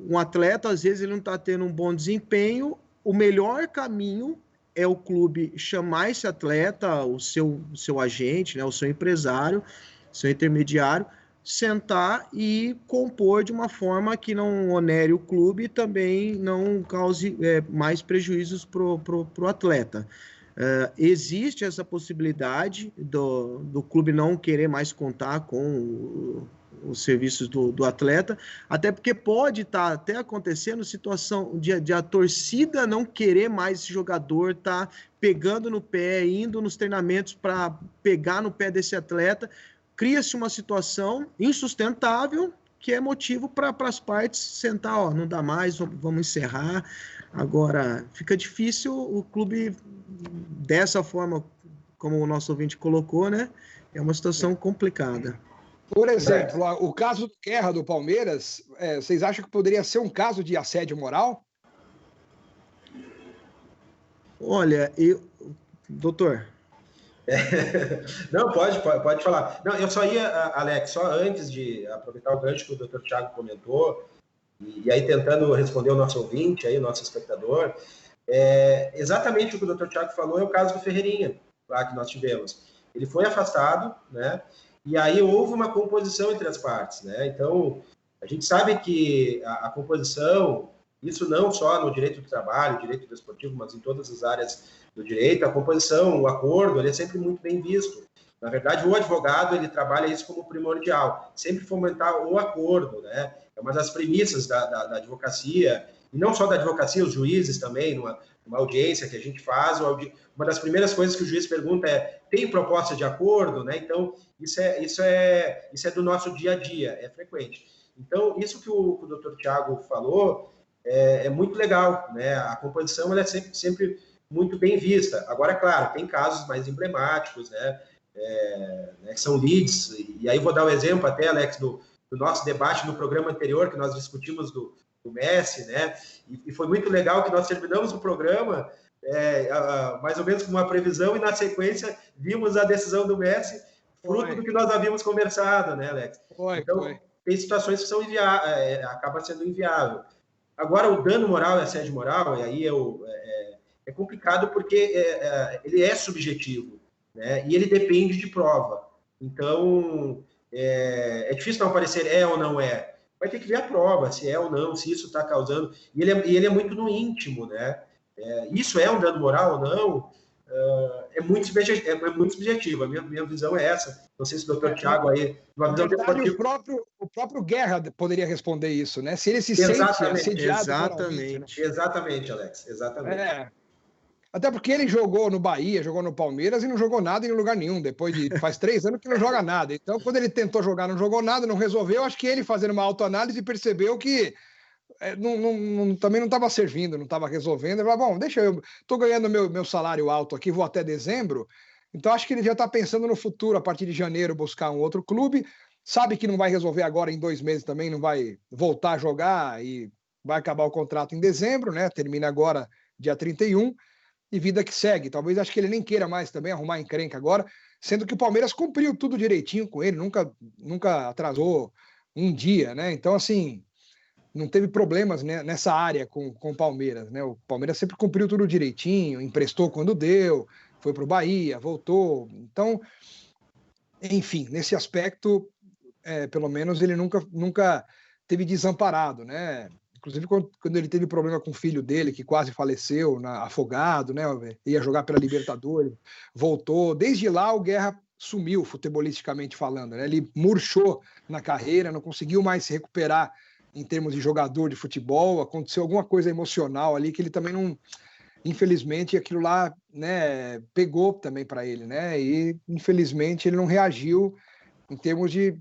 um atleta, às vezes, ele não está tendo um bom desempenho, o melhor caminho é o clube chamar esse atleta, o seu agente, né, o seu empresário, seu intermediário, sentar e compor de uma forma que não onere o clube e também não cause mais prejuízos para o atleta. Existe essa possibilidade do clube não querer mais contar com os serviços do atleta, até porque pode estar até acontecendo situação de a torcida não querer mais esse jogador, tá pegando no pé, indo nos treinamentos para pegar no pé desse atleta, cria-se uma situação insustentável que é motivo para as partes sentar, não dá mais, vamos encerrar. Agora, fica difícil o clube, dessa forma como o nosso ouvinte colocou, né? É uma situação complicada. Por exemplo, o caso do Guerra do Palmeiras, vocês acham que poderia ser um caso de assédio moral? Olha, doutor. Não, pode falar. Não, eu só ia, Alex, só antes de aproveitar o gancho que o doutor Thiago comentou, e aí tentando responder o nosso ouvinte, aí, o nosso espectador, exatamente o que o doutor Thiago falou é o caso do Ferreirinha, lá que nós tivemos. Ele foi afastado, né? E aí houve uma composição entre as partes, né? Então, a gente sabe que a composição, isso não só no direito do trabalho, direito desportivo, mas em todas as áreas do direito, a composição, o acordo, ele é sempre muito bem visto. Na verdade, o advogado, ele trabalha isso como primordial, sempre fomentar o acordo, né? É uma das premissas da advocacia, e não só da advocacia, os juízes também, numa audiência que a gente faz, uma das primeiras coisas que o juiz pergunta tem proposta de acordo, né? Então, isso é do nosso dia a dia, é frequente. Então, isso que o doutor Thiago falou é muito legal, né? A composição ela é sempre muito bem vista. Agora, claro, tem casos mais emblemáticos, né? Que são leads, e aí vou dar um exemplo até, Alex, do nosso debate no programa anterior, que nós discutimos do Messi, né? E foi muito legal que nós terminamos o programa mais ou menos com uma previsão, e na sequência vimos a decisão do Messi, fruto do que nós havíamos conversado, né, Alex? Então, tem situações que são acaba sendo inviável. Agora, o dano moral e assédio moral, e aí é complicado porque ele é subjetivo, né? E ele depende de prova. Então, é difícil não aparecer ou não é. Vai ter que ver a prova, se é ou não, se isso está causando. E ele é muito no íntimo, né? Isso é um dano moral ou não? É muito subjetivo. A minha visão é essa. Não sei se o doutor Thiago aí... Na verdade, o próprio Guerra poderia responder isso, né? Se ele se sente assediado moralmente, né? Exatamente, Alex. Exatamente. Até porque ele jogou no Bahia, jogou no Palmeiras e não jogou nada em lugar nenhum. Faz 3 anos que não joga nada. Então, quando ele tentou jogar, não jogou nada, não resolveu. Acho que ele, fazendo uma autoanálise, percebeu que também não estava servindo, não estava resolvendo. Ele falou, bom, estou ganhando meu salário alto aqui, vou até dezembro. Então, acho que ele já está pensando no futuro, a partir de janeiro, buscar um outro clube. Sabe que não vai resolver agora em 2 meses também, não vai voltar a jogar e vai acabar o contrato em dezembro, né? Termina agora, dia 31. E vida que segue. Talvez acho que ele nem queira mais também arrumar encrenca agora, sendo que o Palmeiras cumpriu tudo direitinho com ele, nunca atrasou um dia, né? Então, assim, não teve problemas, né, nessa área com o Palmeiras, né? O Palmeiras sempre cumpriu tudo direitinho, emprestou quando deu, foi para o Bahia, voltou. Então, enfim, nesse aspecto, pelo menos ele nunca teve desamparado, né? Inclusive, quando ele teve problema com o filho dele, que quase faleceu, afogado, né? Ia jogar pela Libertadores, voltou. Desde lá, o Guerra sumiu futebolisticamente falando, né? Ele murchou na carreira, não conseguiu mais se recuperar em termos de jogador de futebol, aconteceu alguma coisa emocional ali que ele também não, infelizmente, aquilo lá, né, pegou também para ele, né? E infelizmente ele não reagiu em termos de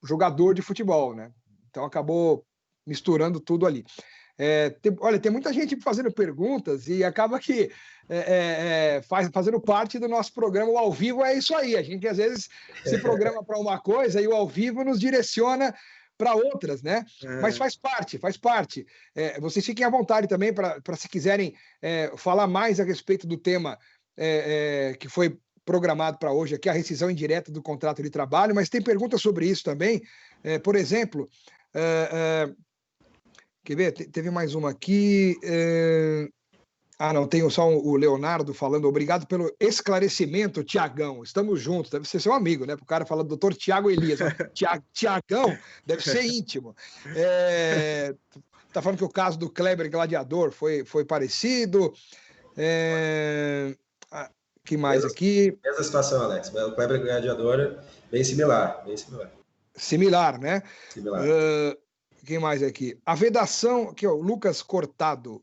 jogador de futebol, né? Então acabou misturando tudo ali. Olha, tem muita gente fazendo perguntas e acaba que fazendo parte do nosso programa. O ao vivo é isso aí. A gente às vezes se programa para uma coisa e o ao vivo nos direciona para outras, né? Mas faz parte, faz parte. Vocês fiquem à vontade também para se quiserem falar mais a respeito do tema que foi programado para hoje, aqui a rescisão indireta do contrato de trabalho, mas tem perguntas sobre isso também. Por exemplo, quer ver? Teve mais uma aqui. Não, tem só o Leonardo falando, obrigado pelo esclarecimento, Tiagão. Estamos juntos, deve ser seu amigo, né? O cara fala doutor Tiago Elias. Tiagão deve ser íntimo. Tá falando que o caso do Kleber Gladiador foi parecido. Que mais aqui? Essa situação, Alex. O Kleber Gladiador, bem similar, bem similar. Similar, né? Similar. Quem mais aqui? A vedação, aqui, ó, Lucas Cortado.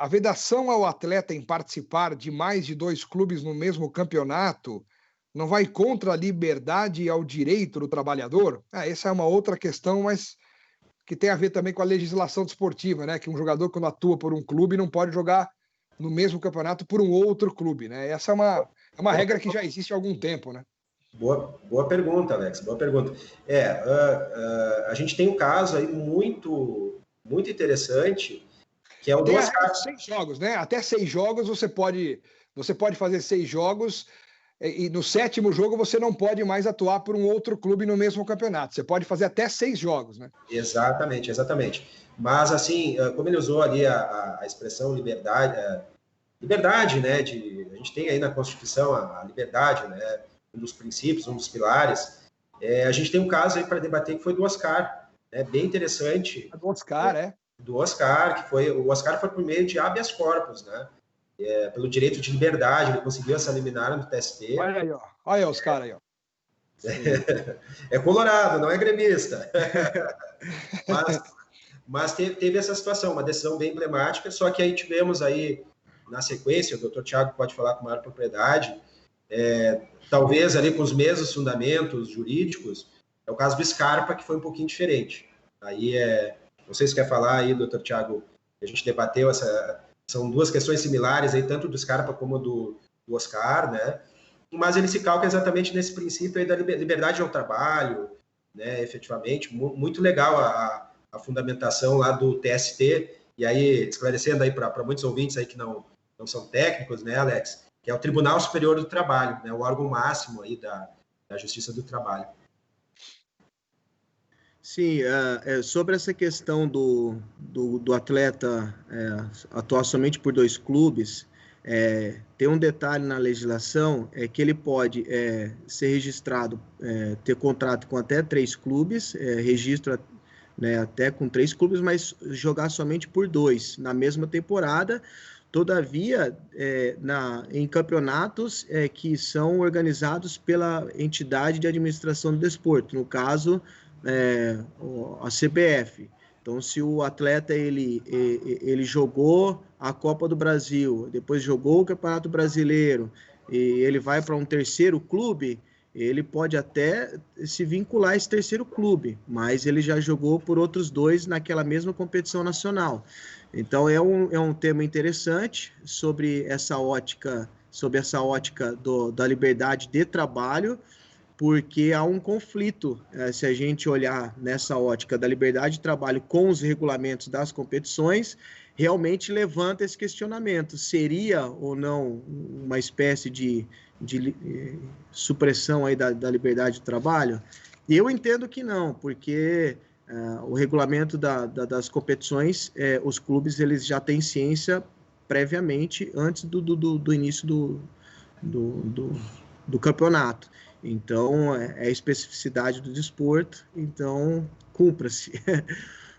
A vedação ao atleta em participar de mais de 2 clubes no mesmo campeonato não vai contra a liberdade e ao direito do trabalhador? Essa é uma outra questão, mas que tem a ver também com a legislação desportiva, né? Que um jogador, quando atua por um clube, não pode jogar no mesmo campeonato por um outro clube, né? Essa é uma regra que já existe há algum tempo, né? Boa pergunta, Alex, boa pergunta. A gente tem um caso aí muito interessante, que é o do Oscar. 6 jogos, né? Até 6 jogos você pode fazer 6 jogos e no 7º jogo você não pode mais atuar por um outro clube no mesmo campeonato. Você pode fazer até 6 jogos, né? Exatamente. Mas, assim, como ele usou ali a expressão liberdade, né? A gente tem aí na Constituição a liberdade, né? Um dos princípios, um dos pilares. A gente tem um caso aí para debater que foi do Oscar, bem interessante. Do Oscar, Do Oscar, o Oscar foi por meio de habeas corpus, né? Pelo direito de liberdade, ele conseguiu essa liminar no TST. Olha aí, ó. Olha os caras aí, ó. É colorado, não é gremista. mas teve essa situação, uma decisão bem emblemática, só que aí tivemos aí, na sequência, o doutor Tiago pode falar com maior propriedade, talvez ali com os mesmos fundamentos jurídicos, é o caso do Scarpa, que foi um pouquinho diferente. Aí, não sei se quer falar aí, doutor Tiago, a gente debateu são 2 questões similares, aí, tanto do Scarpa como do Oscar, né? Mas ele se calca exatamente nesse princípio aí da liberdade ao trabalho, né? Efetivamente, muito legal a fundamentação lá do TST, e aí, esclarecendo aí para muitos ouvintes aí que não são técnicos, né, Alex? Que é o Tribunal Superior do Trabalho, né, o órgão máximo aí da Justiça do Trabalho. Sim, sobre essa questão do atleta atuar somente por 2 clubes, tem um detalhe na legislação, que ele pode ser registrado, ter contrato com até 3 clubes, registro, né, até com 3 clubes, mas jogar somente por 2 na mesma temporada. Todavia, em campeonatos que são organizados pela entidade de administração do desporto, no caso, a CBF. Então, se o atleta ele jogou a Copa do Brasil, depois jogou o Campeonato Brasileiro, e ele vai para um 3º clube, ele pode até se vincular a esse 3º clube, mas ele já jogou por outros 2 naquela mesma competição nacional. Então, é um tema interessante sobre essa ótica da liberdade de trabalho, porque há um conflito, se a gente olhar nessa ótica da liberdade de trabalho com os regulamentos das competições, realmente levanta esse questionamento. Seria ou não uma espécie de supressão aí da liberdade de trabalho? Eu entendo que não, porque o regulamento das competições, os clubes eles já têm ciência previamente, antes do início do campeonato. Então, é a especificidade do desporto, então cumpra-se.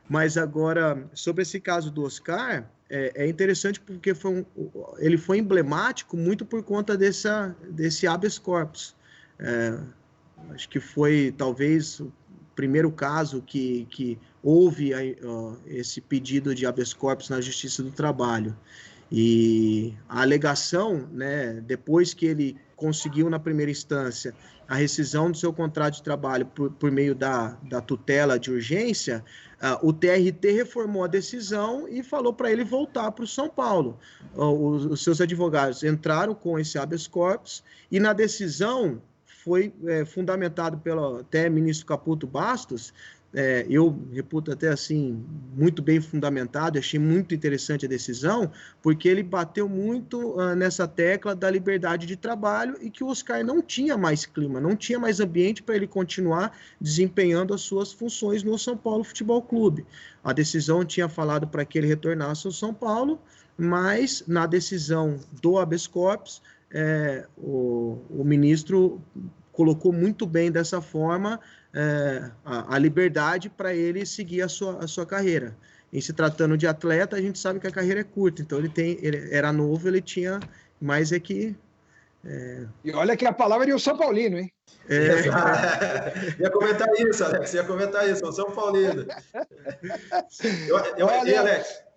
Mas agora, sobre esse caso do Oscar, é interessante porque ele foi emblemático muito por conta desse habeas corpus. Acho que foi talvez o primeiro caso que houve esse pedido de habeas corpus na Justiça do Trabalho. E a alegação, né, depois que ele conseguiu na primeira instância a rescisão do seu contrato de trabalho por meio da tutela de urgência, o TRT reformou a decisão e falou para ele voltar para o São Paulo. Os seus advogados entraram com esse habeas corpus e na decisão foi fundamentado pelo até ministro Caputo Bastos, eu reputo até assim, muito bem fundamentado, achei muito interessante a decisão, porque ele bateu muito nessa tecla da liberdade de trabalho e que o Oscar não tinha mais clima, não tinha mais ambiente para ele continuar desempenhando as suas funções no São Paulo Futebol Clube. A decisão tinha falado para que ele retornasse ao São Paulo, mas na decisão do habeas corpus, o ministro colocou muito bem dessa forma a liberdade para ele seguir a sua carreira. Em se tratando de atleta, a gente sabe que a carreira é curta, então ele era novo, ele tinha mais que... E olha que a palavra é de um São Paulino, hein? Ia comentar isso, Alex, o São Paulino.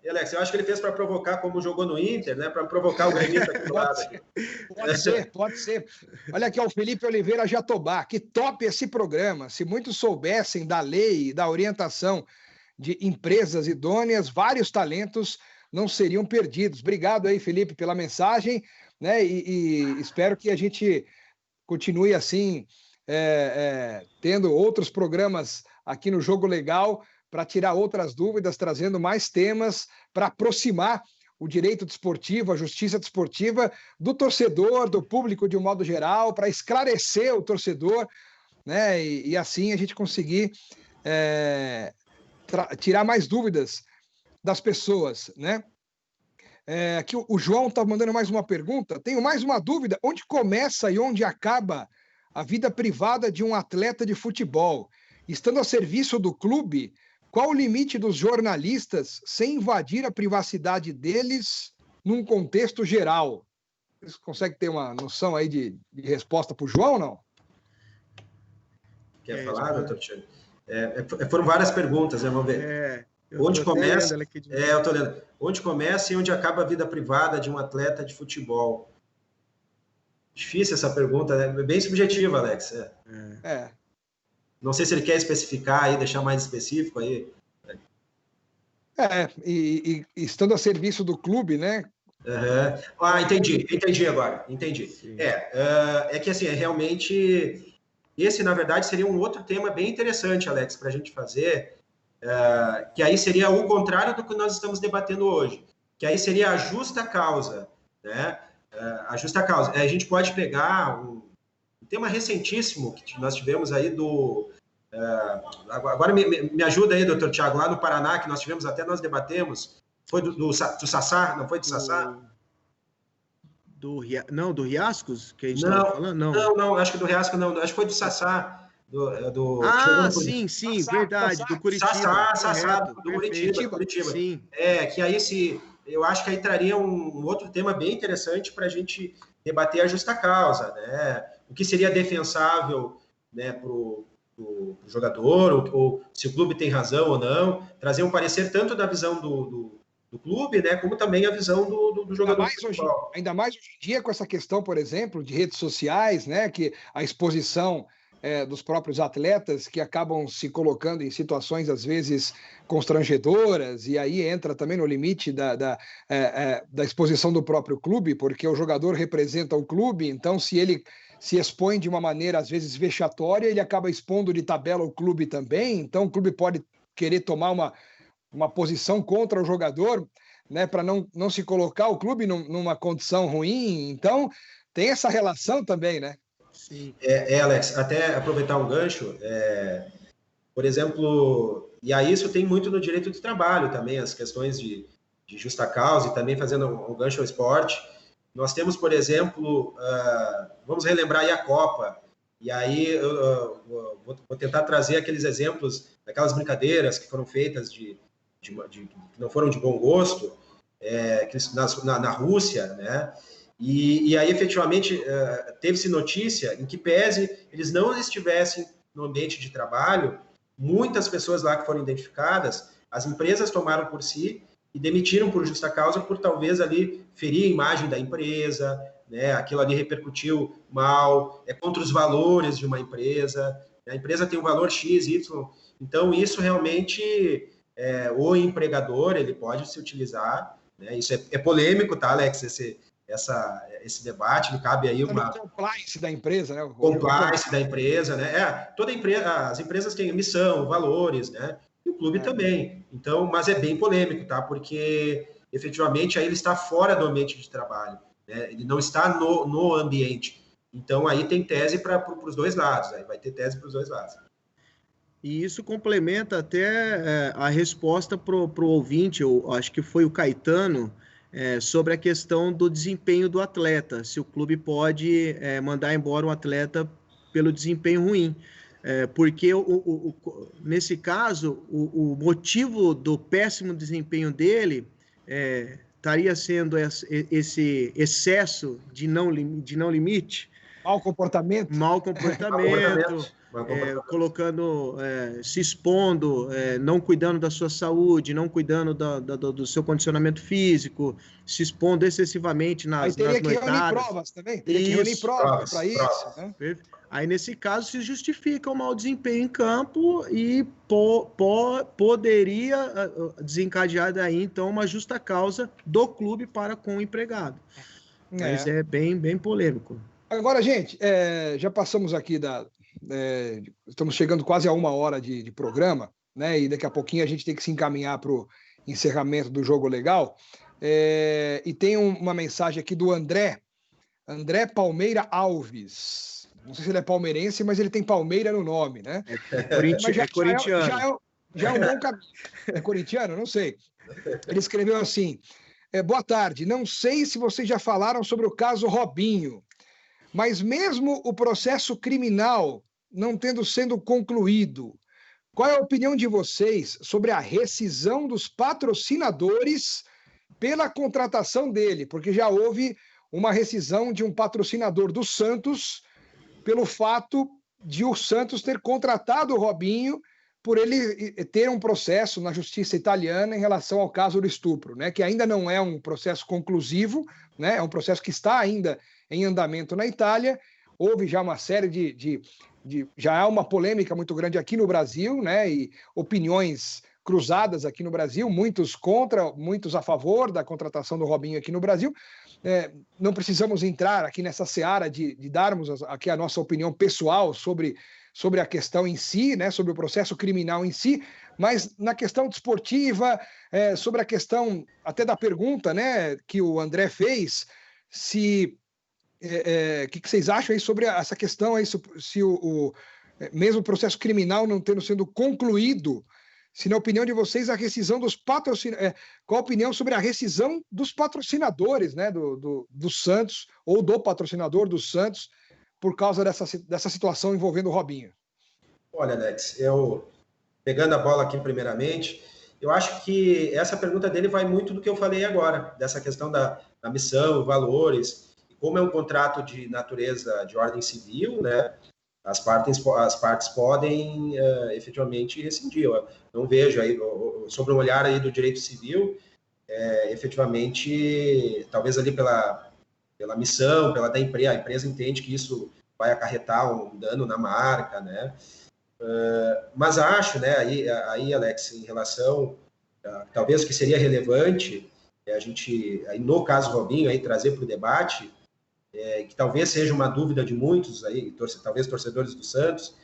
Alex, eu acho que ele fez para provocar, como jogou no Inter, né? Para provocar o gremista aqui do lado. Pode ser. Olha aqui, o Felipe Oliveira Jatobá, que top esse programa. Se muitos soubessem da lei e da orientação de empresas idôneas, vários talentos não seriam perdidos. Obrigado aí, Felipe, pela mensagem, né? E espero que a gente continue assim, tendo outros programas aqui no Jogo Legal, para tirar outras dúvidas, trazendo mais temas para aproximar o direito desportivo, a justiça desportiva do torcedor, do público de um modo geral, para esclarecer o torcedor, né? E assim a gente conseguir tirar mais dúvidas das pessoas, né? Aqui o João está mandando mais uma pergunta. Tenho mais uma dúvida. Onde começa e onde acaba a vida privada de um atleta de futebol? Estando a serviço do clube, qual o limite dos jornalistas sem invadir a privacidade deles num contexto geral? Você consegue ter uma noção aí de resposta para o João, não? Quer falar, doutor Tiago? Foram várias perguntas, né? Vamos ver. Onde começa? Eu estou lendo. Onde começa e onde acaba a vida privada de um atleta de futebol? Difícil essa pergunta, né? Bem subjetiva, Alex. Não sei se ele quer especificar aí, deixar mais específico aí. E estando a serviço do clube, né? Entendi agora. Entendi. É que assim, realmente, esse na verdade seria um outro tema bem interessante, Alex, para a gente fazer, que aí seria o contrário do que nós estamos debatendo hoje, que aí seria a justa causa, né? A justa causa. A gente pode pegar um tema recentíssimo que nós tivemos aí agora me ajuda aí, doutor Tiago, lá no Paraná, que nós tivemos, até nós debatemos, foi do Sassá, não foi do Sassá? Do Riascos, que a gente estava falando? Não, acho que do Riasco não, acho que foi do Sassá. Sim, Sassá, verdade, do Curitiba. Sassá, do Curitiba. Sim. Que aí eu acho que aí traria um outro tema bem interessante para a gente debater a justa causa, né? O que seria defensável, né, para o jogador, ou se o clube tem razão ou não, trazer um parecer tanto da visão do clube, né, como também a visão do jogador. Ainda mais hoje em dia, com essa questão, por exemplo, de redes sociais, né, que a exposição dos próprios atletas que acabam se colocando em situações, às vezes, constrangedoras, e aí entra também no limite da exposição do próprio clube, porque o jogador representa o clube, então se ele se expõe de uma maneira, às vezes, vexatória, ele acaba expondo de tabela o clube também, então o clube pode querer tomar uma posição contra o jogador, né, para não se colocar o clube numa condição ruim, então tem essa relação também, né? Sim. Alex, até aproveitar um gancho, por exemplo, e aí isso tem muito no direito do trabalho também, as questões de justa causa, e também fazendo um gancho ao esporte. Nós temos, por exemplo, vamos relembrar aí a Copa, e aí eu vou tentar trazer aqueles exemplos daquelas brincadeiras que foram feitas que não foram de bom gosto, na Rússia, né? E aí, efetivamente, teve-se notícia em que, pese eles não estivessem no ambiente de trabalho, muitas pessoas lá que foram identificadas, as empresas tomaram por si e demitiram por justa causa, por talvez ali ferir a imagem da empresa, né? Aquilo ali repercutiu mal, contra os valores de uma empresa. A empresa tem um valor X, Y, então isso realmente, o empregador, ele pode se utilizar, né? Isso é polêmico, tá, Alex? Esse debate, ele cabe aí uma... compliance da empresa, né? Compliance da empresa, né? Toda empresa, as empresas têm missão, valores, né? E o clube também. Então, mas é bem polêmico, tá? Porque, efetivamente, aí ele está fora do ambiente de trabalho, né? Ele não está no ambiente. Então, aí tem tese para os dois lados, aí vai ter tese para os dois lados. E isso complementa até a resposta para o ouvinte, eu acho que foi o Caetano, sobre a questão do desempenho do atleta, se o clube pode mandar embora um atleta pelo desempenho ruim. Porque, nesse caso, o motivo do péssimo desempenho dele estaria sendo esse excesso de não limite. Mau comportamento. Colocando, se expondo, não cuidando da sua saúde, não cuidando do seu condicionamento físico, se expondo excessivamente nas noitadas. Teria que reunir provas também, teria que reunir provas para isso. Né? Aí, nesse caso, se justifica o mau desempenho em campo e poderia desencadear daí, então, uma justa causa do clube para com o empregado. Mas é bem polêmico. Agora, gente, já passamos aqui estamos chegando quase a 1 hora de programa, né? E daqui a pouquinho a gente tem que se encaminhar para o encerramento do Jogo Legal. E tem uma mensagem aqui do André Palmeira Alves. Não sei se ele é palmeirense, mas ele tem Palmeira no nome, né? Corintiano. Já é um bom caminho. É corintiano? Não sei. Ele escreveu assim: boa tarde, não sei se vocês já falaram sobre o caso Robinho, mas mesmo o processo criminal não tendo sido concluído, qual é a opinião de vocês sobre a rescisão dos patrocinadores pela contratação dele? Porque já houve uma rescisão de um patrocinador do Santos pelo fato de o Santos ter contratado o Robinho por ele ter um processo na justiça italiana em relação ao caso do estupro, né? Que ainda não é um processo conclusivo, né? É um processo que está ainda em andamento na Itália. Houve já uma série já há uma polêmica muito grande aqui no Brasil, né? E opiniões cruzadas aqui no Brasil, muitos contra, muitos a favor da contratação do Robinho aqui no Brasil. Não precisamos entrar aqui nessa seara de darmos aqui a nossa opinião pessoal sobre a questão em si, né? Sobre o processo criminal em si, mas na questão desportiva, sobre a questão até da pergunta, né, que o André fez, se que vocês acham aí sobre essa questão aí, se mesmo o processo criminal não tendo sido concluído, se na opinião de vocês a rescisão dos patrocinadores, qual a opinião sobre a rescisão dos patrocinadores, né, do Santos, ou do patrocinador do Santos, por causa dessa situação envolvendo o Robinho? Olha, Alex, eu pegando a bola aqui primeiramente, eu acho que essa pergunta dele vai muito do que eu falei agora, dessa questão da missão, valores. Como é um contrato de natureza de ordem civil, né, as partes podem efetivamente rescindir. Eu não vejo aí, sobre um olhar aí do direito civil, efetivamente, talvez ali pela missão, da empresa, a empresa entende que isso vai acarretar um dano na marca, né? Mas acho, né, aí, Alex, em relação, talvez o que seria relevante, a gente, aí, no caso Robinho, aí, trazer para o debate, que talvez seja uma dúvida de muitos, aí, talvez torcedores do Santos,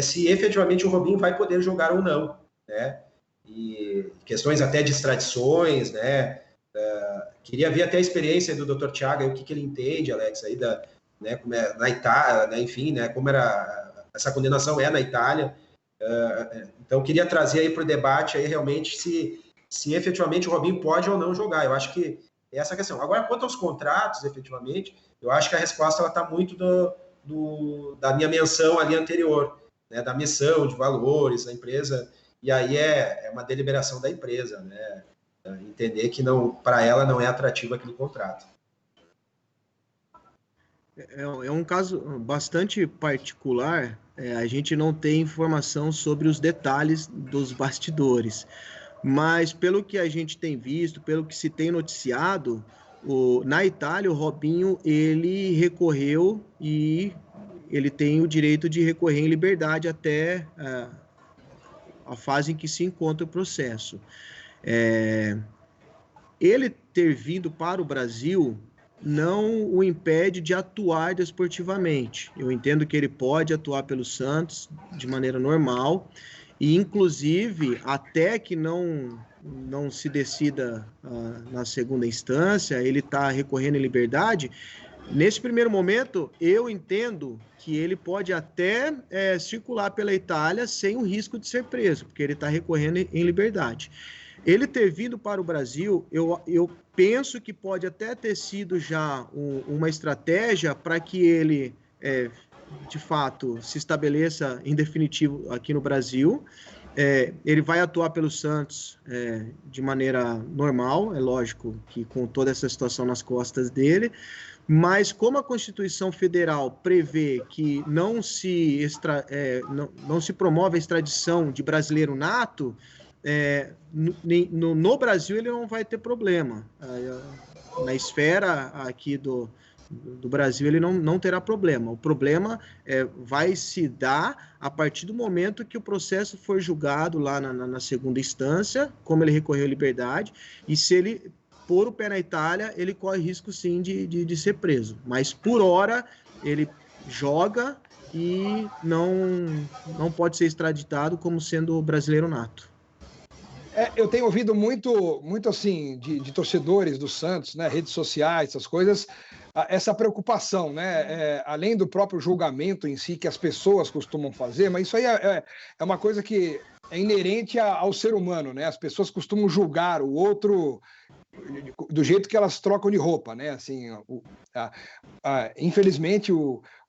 se efetivamente o Robinho vai poder jogar ou não, né? E questões até de extradições, né? Queria ver até a experiência do Dr. Thiago, o que ele entende, Alex, aí né, como é na Itália, né, enfim, né, como era essa condenação na Itália. Então queria trazer aí para o debate aí realmente se efetivamente o Robinho pode ou não jogar. Eu acho que é essa a questão. Agora, quanto aos contratos, efetivamente, eu acho que a resposta está muito da minha menção ali anterior, né, da missão, de valores da empresa, e aí é uma deliberação da empresa, né, entender que para ela não é atrativo aquele contrato. É um caso bastante particular, a gente não tem informação sobre os detalhes dos bastidores, mas pelo que a gente tem visto, pelo que se tem noticiado, na Itália o Robinho ele recorreu e ele tem o direito de recorrer em liberdade até a fase em que se encontra o processo. Ele ter vindo para o Brasil não o impede de atuar desportivamente. Eu entendo que ele pode atuar pelo Santos de maneira normal e, inclusive, até que não se decida na segunda instância, ele está recorrendo em liberdade. Nesse primeiro momento, eu entendo que ele pode até circular pela Itália sem o risco de ser preso, porque ele está recorrendo em liberdade. Ele ter vindo para o Brasil, eu penso que pode até ter sido já uma estratégia para que ele, de fato, se estabeleça em definitivo aqui no Brasil. Ele vai atuar pelo Santos de maneira normal, é lógico que com toda essa situação nas costas dele, mas como a Constituição Federal prevê que não se promove a extradição de brasileiro nato, no Brasil ele não vai ter problema. Na esfera aqui do Brasil ele não terá problema. O problema vai se dar a partir do momento que o processo for julgado lá na segunda instância, como ele recorreu à liberdade, e se ele pôr o pé na Itália, ele corre risco sim de ser preso. Mas por hora ele joga e não pode ser extraditado como sendo brasileiro nato. Eu tenho ouvido muito assim, de torcedores do Santos, né, redes sociais, essas coisas, essa preocupação, né, além do próprio julgamento em si, que as pessoas costumam fazer, mas isso aí é uma coisa que é inerente ao ser humano, né, as pessoas costumam julgar o outro do jeito que elas trocam de roupa, né, assim, infelizmente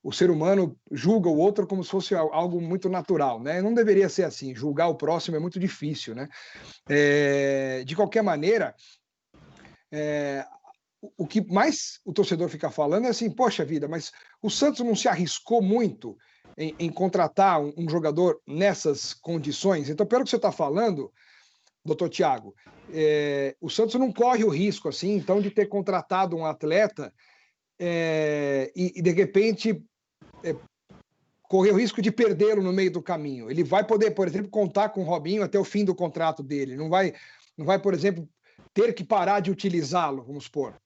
o ser humano julga o outro como se fosse algo muito natural, né? Não deveria ser assim. Julgar o próximo é muito difícil, né? De qualquer maneira, o que mais o torcedor fica falando é assim, poxa vida, mas o Santos não se arriscou muito em contratar um jogador nessas condições? Então, pelo que você está falando, doutor Thiago, o Santos não corre o risco, assim, então, de ter contratado um atleta e de repente correr o risco de perdê-lo no meio do caminho. Ele vai poder, por exemplo, contar com o Robinho até o fim do contrato dele. Não vai, por exemplo, ter que parar de utilizá-lo, vamos supor.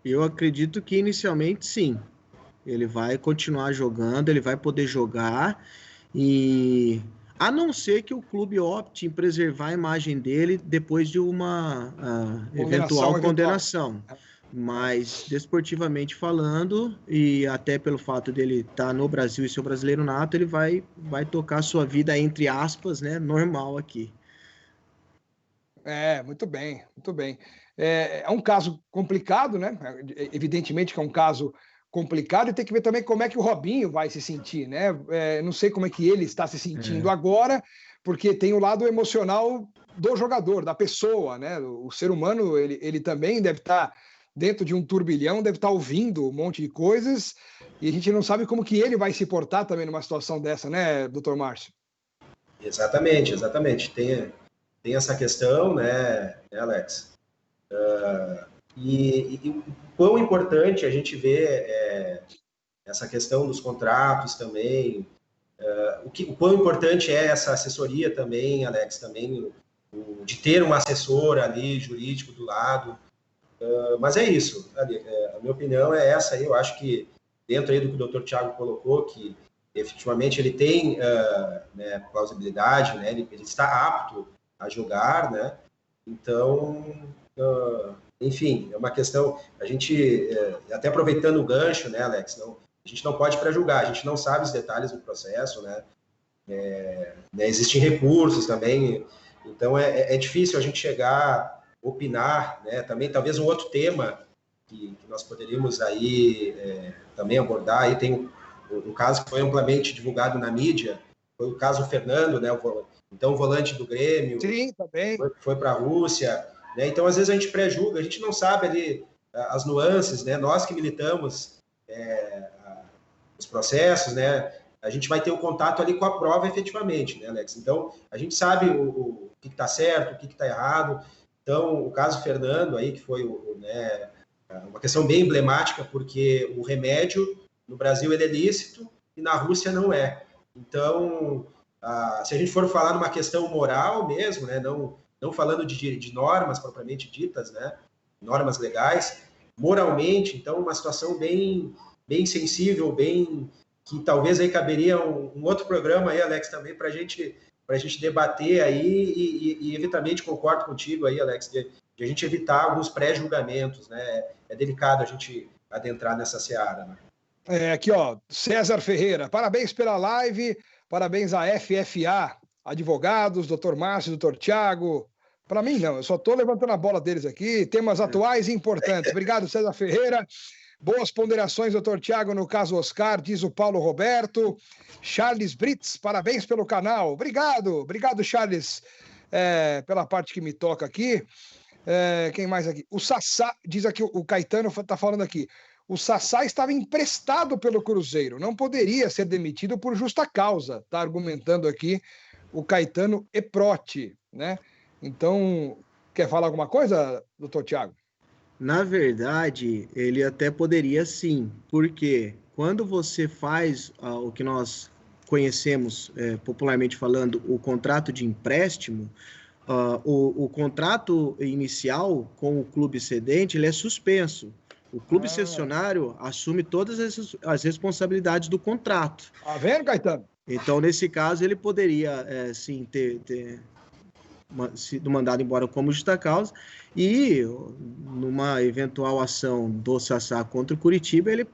Eu acredito que inicialmente sim. Ele vai continuar jogando, ele vai poder jogar, e a não ser que o clube opte em preservar a imagem dele depois de uma eventual condenação. Mas, desportivamente falando, e até pelo fato dele estar no Brasil e ser brasileiro nato, ele vai tocar sua vida, entre aspas, né, normal aqui. Muito bem, muito bem. É um caso complicado, né? Evidentemente que é um caso complicado, e tem que ver também como é que o Robinho vai se sentir, né? Não sei como é que ele está se sentindo agora, porque tem o lado emocional do jogador, da pessoa, né? O ser humano, ele também deve estar dentro de um turbilhão, deve estar ouvindo um monte de coisas, e a gente não sabe como que ele vai se portar também numa situação dessa, né, doutor Márcio? Exatamente. Tem essa questão, né, Alex? E o quão importante a gente vê essa questão dos contratos também, o quão importante é essa assessoria também, Alex, também de ter um assessor ali, jurídico do lado. Mas é isso, a minha opinião é essa aí. Eu acho que dentro aí do que o Dr. Thiago colocou, que efetivamente ele tem plausibilidade, né, ele está apto a jogar, né, então, enfim, é uma questão, a gente, até aproveitando o gancho, né, Alex, a gente não pode pré-julgar, a gente não sabe os detalhes do processo, né, existem recursos também, então é difícil a gente chegar opinar, né? Também talvez um outro tema que nós poderíamos aí também abordar, aí tem um caso que foi amplamente divulgado na mídia, foi o caso Fernando, né? O volante do Grêmio. Sim, também. Foi para a Rússia, né? Então, às vezes a gente pré-julga, a gente não sabe ali as nuances, né? Nós que militamos os processos, né? A gente vai ter o contato ali com a prova efetivamente, né, Alex? Então, a gente sabe o que está certo, o que está errado. Então, o caso Fernando aí, que foi né, uma questão bem emblemática, porque o remédio no Brasil ele é lícito e na Rússia não é. Então, se a gente for falar numa questão moral mesmo, né, não falando de normas propriamente ditas, né, normas legais, moralmente, então, uma situação bem sensível, que talvez aí caberia um outro programa aí, Alex, também para a gente debater aí e eventualmente concordo contigo aí, Alex, de a gente evitar alguns pré-julgamentos, né? É delicado a gente adentrar nessa seara, né? Aqui, ó, César Ferreira, parabéns pela live, parabéns à FFA, advogados, doutor Márcio, doutor Tiago. Para mim, não, eu só estou levantando a bola deles aqui, temas atuais e importantes. Obrigado, César Ferreira. Boas ponderações, doutor Tiago, no caso Oscar, diz o Paulo Roberto. Charles Brits, parabéns pelo canal. Obrigado, Charles, pela parte que me toca aqui. Quem mais aqui? O Sassá, diz aqui, o Caetano está falando aqui. O Sassá estava emprestado pelo Cruzeiro, não poderia ser demitido por justa causa, está argumentando aqui o Caetano Eprotti, né? Então, quer falar alguma coisa, doutor Tiago? Na verdade, ele até poderia sim, porque quando você faz o que nós conhecemos, popularmente falando, o contrato de empréstimo, o contrato inicial com o clube cedente ele é suspenso. O clube cessionário assume todas as responsabilidades do contrato. Tá vendo, Caetano? Então, nesse caso, ele poderia, sim, ter sido mandado embora como justa causa, e numa eventual ação do Sassá contra o Curitiba, ele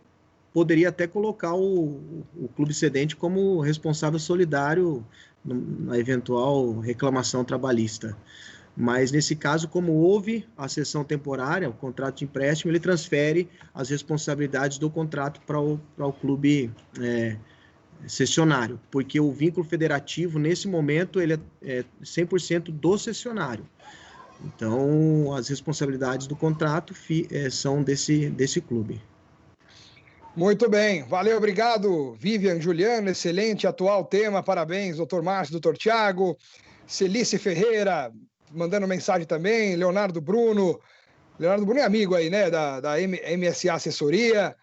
poderia até colocar o clube cedente como responsável solidário na eventual reclamação trabalhista. Mas nesse caso, como houve a cessão temporária, o contrato de empréstimo, ele transfere as responsabilidades do contrato para o clube cessionário, porque o vínculo federativo, nesse momento, ele é 100% do cessionário. Então, as responsabilidades do contrato são desse clube. Muito bem, valeu, obrigado, Vivian, Juliano, excelente, atual tema, parabéns, doutor Márcio, doutor Tiago, Celice Ferreira, mandando mensagem também, Leonardo Bruno é amigo aí, né, da MSA Assessoria,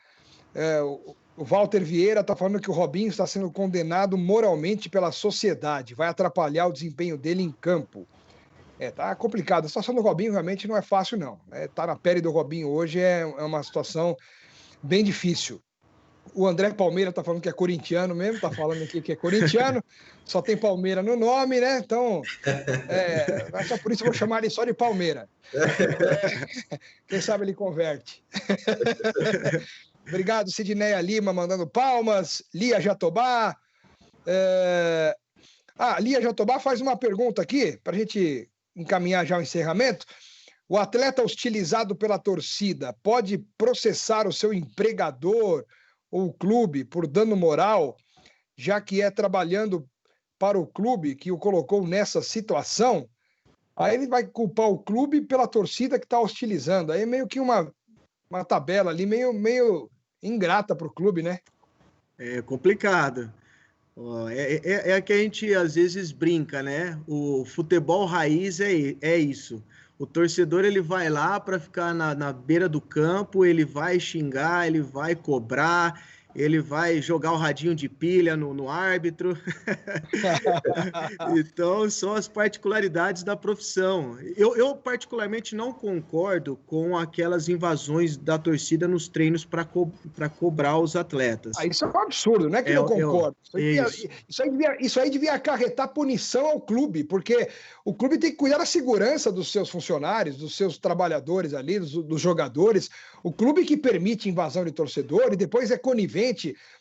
o Walter Vieira está falando que o Robinho está sendo condenado moralmente pela sociedade, vai atrapalhar o desempenho dele em campo. Tá complicado, a situação do Robinho realmente não é fácil não, tá na pele do Robinho hoje é uma situação bem difícil. O André Palmeira está falando que é corintiano mesmo, está falando aqui que é corintiano, só tem Palmeira no nome, né? Então, só por isso eu vou chamar ele só de Palmeira. Quem sabe ele converte. Obrigado, Sidneia Lima, mandando palmas. Lia Jatobá. Lia Jatobá faz uma pergunta aqui, para a gente encaminhar já o encerramento. O atleta hostilizado pela torcida pode processar o seu empregador ou o clube por dano moral, já que é trabalhando para o clube que o colocou nessa situação? Aí ele vai culpar o clube pela torcida que está hostilizando. Aí é meio que uma tabela ali meio ingrata para o clube, né? É complicado. É que a gente às vezes brinca, né? O futebol raiz é isso. O torcedor ele vai lá para ficar na beira do campo, ele vai xingar, ele vai cobrar, ele vai jogar o radinho de pilha no árbitro. Então, são as particularidades da profissão. Eu particularmente não concordo com aquelas invasões da torcida nos treinos para cobrar os atletas. Isso é um absurdo, não é que eu concordo. Isso aí devia acarretar punição ao clube, porque o clube tem que cuidar da segurança dos seus funcionários, dos seus trabalhadores ali, dos jogadores. O clube que permite invasão de torcedor e depois é conivente,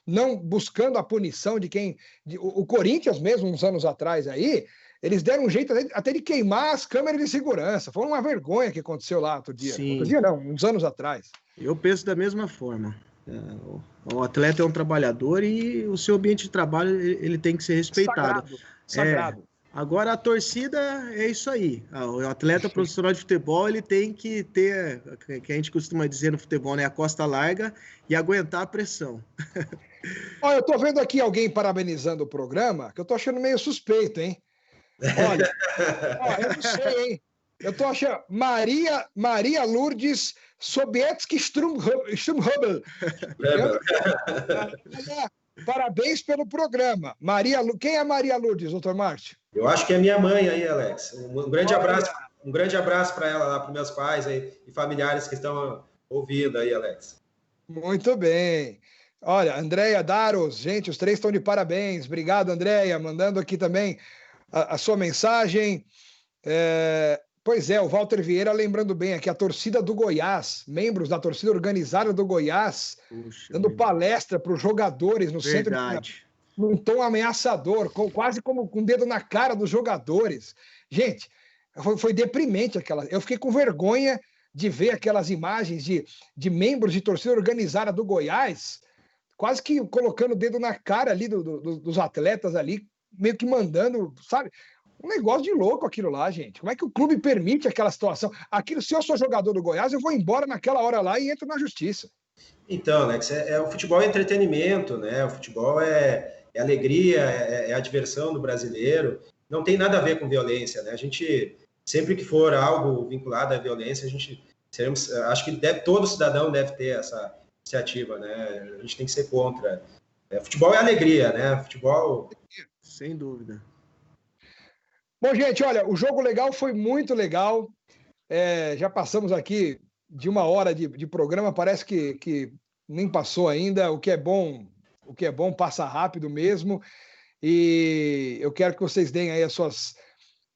não buscando a punição de quem... O Corinthians mesmo, uns anos atrás aí, eles deram um jeito até de queimar as câmeras de segurança. Foi uma vergonha que aconteceu lá outro dia. Sim. Outro dia não, uns anos atrás. Eu penso da mesma forma. O atleta é um trabalhador e o seu ambiente de trabalho ele tem que ser respeitado. Sagrado. Agora, a torcida é isso aí. O atleta profissional de futebol, ele tem que ter, que a gente costuma dizer no futebol, né, a costa larga e aguentar a pressão. Olha, eu tô vendo aqui alguém parabenizando o programa, que eu tô achando meio suspeito, hein? Olha, eu não sei, hein? Eu tô achando... Maria Lourdes Sobietsky Strumhubel. Parabéns pelo programa. Quem é Maria Lourdes, doutor Márcio? Eu acho que é minha mãe aí, Alex. Um grande abraço para ela lá, para meus pais aí, e familiares que estão ouvindo aí, Alex. Muito bem. Olha, Andréia Daros, gente, os três estão de parabéns. Obrigado, Andréia, mandando aqui também a sua mensagem. Pois é, o Walter Vieira lembrando bem aqui, a torcida do Goiás, membros da torcida organizada do Goiás, dando palestra para os jogadores no centro de... num tom ameaçador, quase como com o dedo na cara dos jogadores. Gente, foi deprimente aquela... Eu fiquei com vergonha de ver aquelas imagens de membros de torcida organizada do Goiás, quase que colocando o dedo na cara ali dos atletas ali, meio que mandando, sabe? Um negócio de louco aquilo lá, gente. Como é que o clube permite aquela situação? Aquilo, se eu sou jogador do Goiás, eu vou embora naquela hora lá e entro na justiça. Então, Alex, o futebol é entretenimento, né? O futebol é alegria, é a diversão do brasileiro. Não tem nada a ver com violência, né? A gente, sempre que for algo vinculado à violência, acho que todo cidadão deve ter essa iniciativa, né? A gente tem que ser contra. Futebol é alegria, né? Futebol... Sem dúvida. Bom, gente, olha, o jogo legal foi muito legal. Já passamos aqui de 1 hora de programa, parece que nem passou ainda. O que é bom passa rápido mesmo. E eu quero que vocês deem aí as suas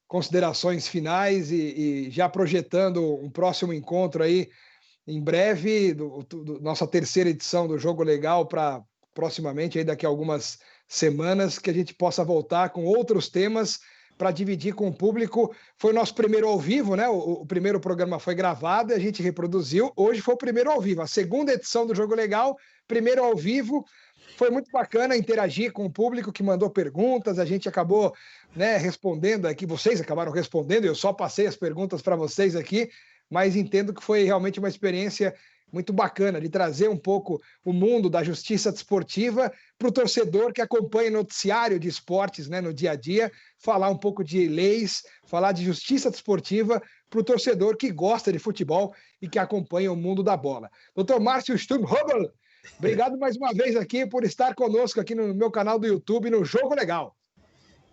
considerações finais e já projetando um próximo encontro aí em breve, nossa terceira edição do Jogo Legal para proximamente, aí daqui a algumas semanas, que a gente possa voltar com outros temas para dividir com o público. Foi o nosso primeiro ao vivo, né? O primeiro programa foi gravado e a gente reproduziu. Hoje foi o primeiro ao vivo, a segunda edição do Jogo Legal, primeiro ao vivo. Foi muito bacana interagir com o público que mandou perguntas, a gente acabou, né, respondendo aqui, vocês acabaram respondendo, eu só passei as perguntas para vocês aqui, mas entendo que foi realmente uma experiência muito bacana de trazer um pouco o mundo da justiça desportiva para o torcedor que acompanha o noticiário de esportes, né, no dia a dia, falar um pouco de leis, falar de justiça desportiva para o torcedor que gosta de futebol e que acompanha o mundo da bola. Dr. Márcio Strumhubel, obrigado mais uma vez aqui por estar conosco aqui no meu canal do YouTube, no Jogo Legal.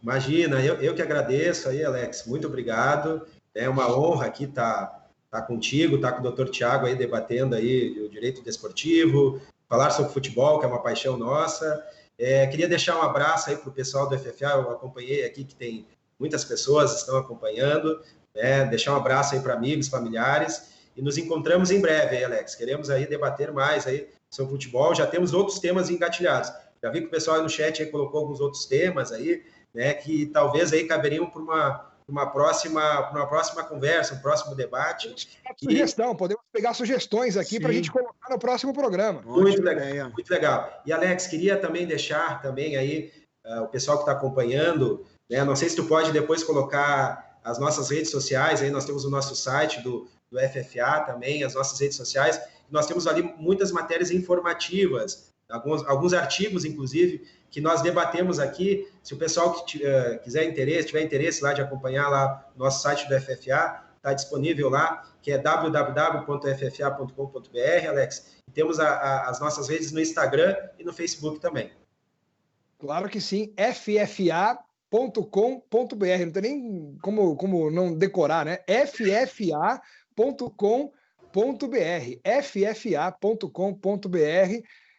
Imagina, eu que agradeço aí, Alex, muito obrigado. É uma honra aqui estar contigo, estar com o Dr. Thiago aí debatendo aí o direito desportivo, falar sobre futebol, que é uma paixão nossa. Queria deixar um abraço aí para o pessoal do FFA, eu acompanhei aqui que tem muitas pessoas que estão acompanhando, né? Deixar um abraço aí para amigos, familiares, e nos encontramos em breve aí, Alex. Queremos aí debater mais aí sobre futebol, já temos outros temas engatilhados. Já vi que o pessoal aí no chat aí colocou alguns outros temas aí, né, que talvez aí caberiam para uma próxima conversa, um próximo debate. Podemos pegar sugestões aqui para a gente colocar no próximo programa. Muito legal. E, Alex, queria também deixar também aí o pessoal que está acompanhando, né, não sei se tu pode depois colocar as nossas redes sociais, aí nós temos o nosso site do FFA também, as nossas redes sociais, nós temos ali muitas matérias informativas, alguns artigos, inclusive, que nós debatemos aqui. Se o pessoal que tiver interesse lá de acompanhar lá o nosso site do FFA, está disponível lá, que é www.ffa.com.br, Alex. E temos as nossas redes no Instagram e no Facebook também. Claro que sim, ffa.com.br, não tem nem como não decorar, né? ffa.com.br, ffa.com.br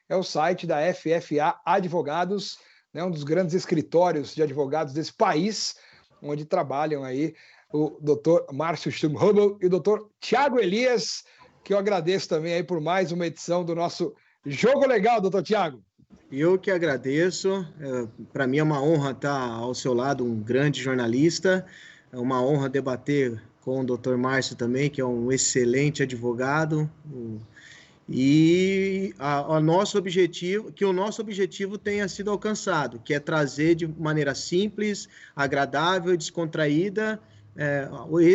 é o site da FFA Advogados, né, um dos grandes escritórios de advogados desse país, onde trabalham aí o Dr. Márcio Strumhubel e o Dr. Thiago Elias, que eu agradeço também aí por mais uma edição do nosso Jogo Legal, Dr. Thiago. Eu que agradeço, para mim é uma honra estar ao seu lado, um grande jornalista, é uma honra debater com o Dr. Márcio também, que é um excelente advogado, E o nosso objetivo tenha sido alcançado, que é trazer de maneira simples, agradável, descontraída,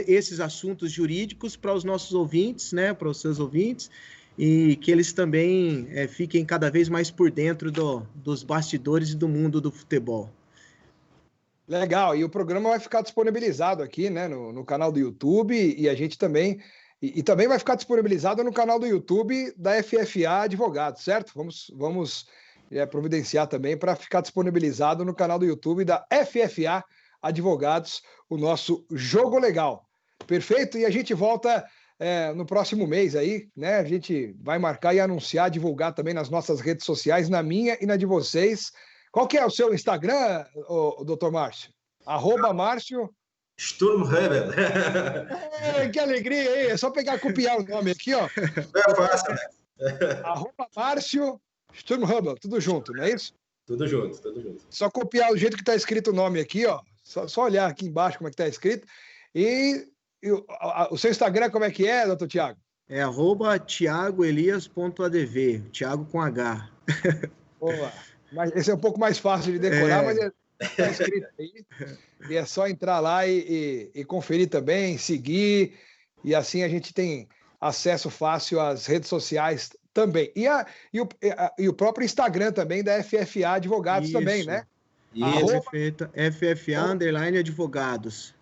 esses assuntos jurídicos para os nossos ouvintes, né, para os seus ouvintes, e que eles também fiquem cada vez mais por dentro dos bastidores e do mundo do futebol. Legal, e o programa vai ficar disponibilizado aqui, né, no canal do YouTube, e a gente também... E também vai ficar disponibilizado no canal do YouTube da FFA Advogados, certo? Vamos providenciar também para ficar disponibilizado no canal do YouTube da FFA Advogados, o nosso Jogo Legal. Perfeito? E a gente volta no próximo mês aí, né? A gente vai marcar e anunciar, divulgar também nas nossas redes sociais, na minha e na de vocês. Qual que é o seu Instagram, Dr. Márcio? @Márcio... Sturmhöbel. Que alegria aí! É só pegar e copiar o nome aqui, ó. É fácil, né? @Márcio Sturmhöbel, tudo junto, não é isso? Tudo junto, tudo junto. Só copiar o jeito que está escrito o nome aqui, ó. Só olhar aqui embaixo como é que está escrito. E o seu Instagram, como é que é, doutor Tiago? É @thiagoelias.adv, Thiago com H. Boa. Mas esse é um pouco mais fácil de decorar, mas está escrito aí. E é só entrar lá e conferir também, seguir, e assim a gente tem acesso fácil às redes sociais também. E o próprio Instagram também da FFA Advogados. Isso. Também, né? Isso, perfeito. FFA_Advogados.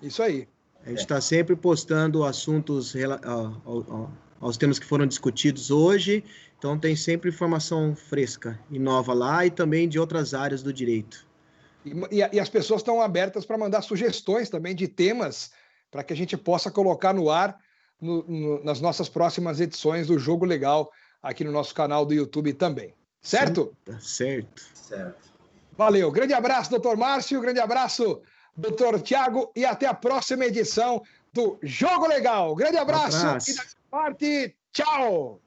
Isso aí. A gente está sempre postando assuntos aos temas que foram discutidos hoje, então tem sempre informação fresca e nova lá, e também de outras áreas do direito. E as pessoas estão abertas para mandar sugestões também de temas para que a gente possa colocar no ar nas nossas próximas edições do Jogo Legal aqui no nosso canal do YouTube também. Certo? Certo. Valeu. Grande abraço, doutor Márcio. Grande abraço, doutor Tiago. E até a próxima edição do Jogo Legal. Grande abraço. E da parte, tchau.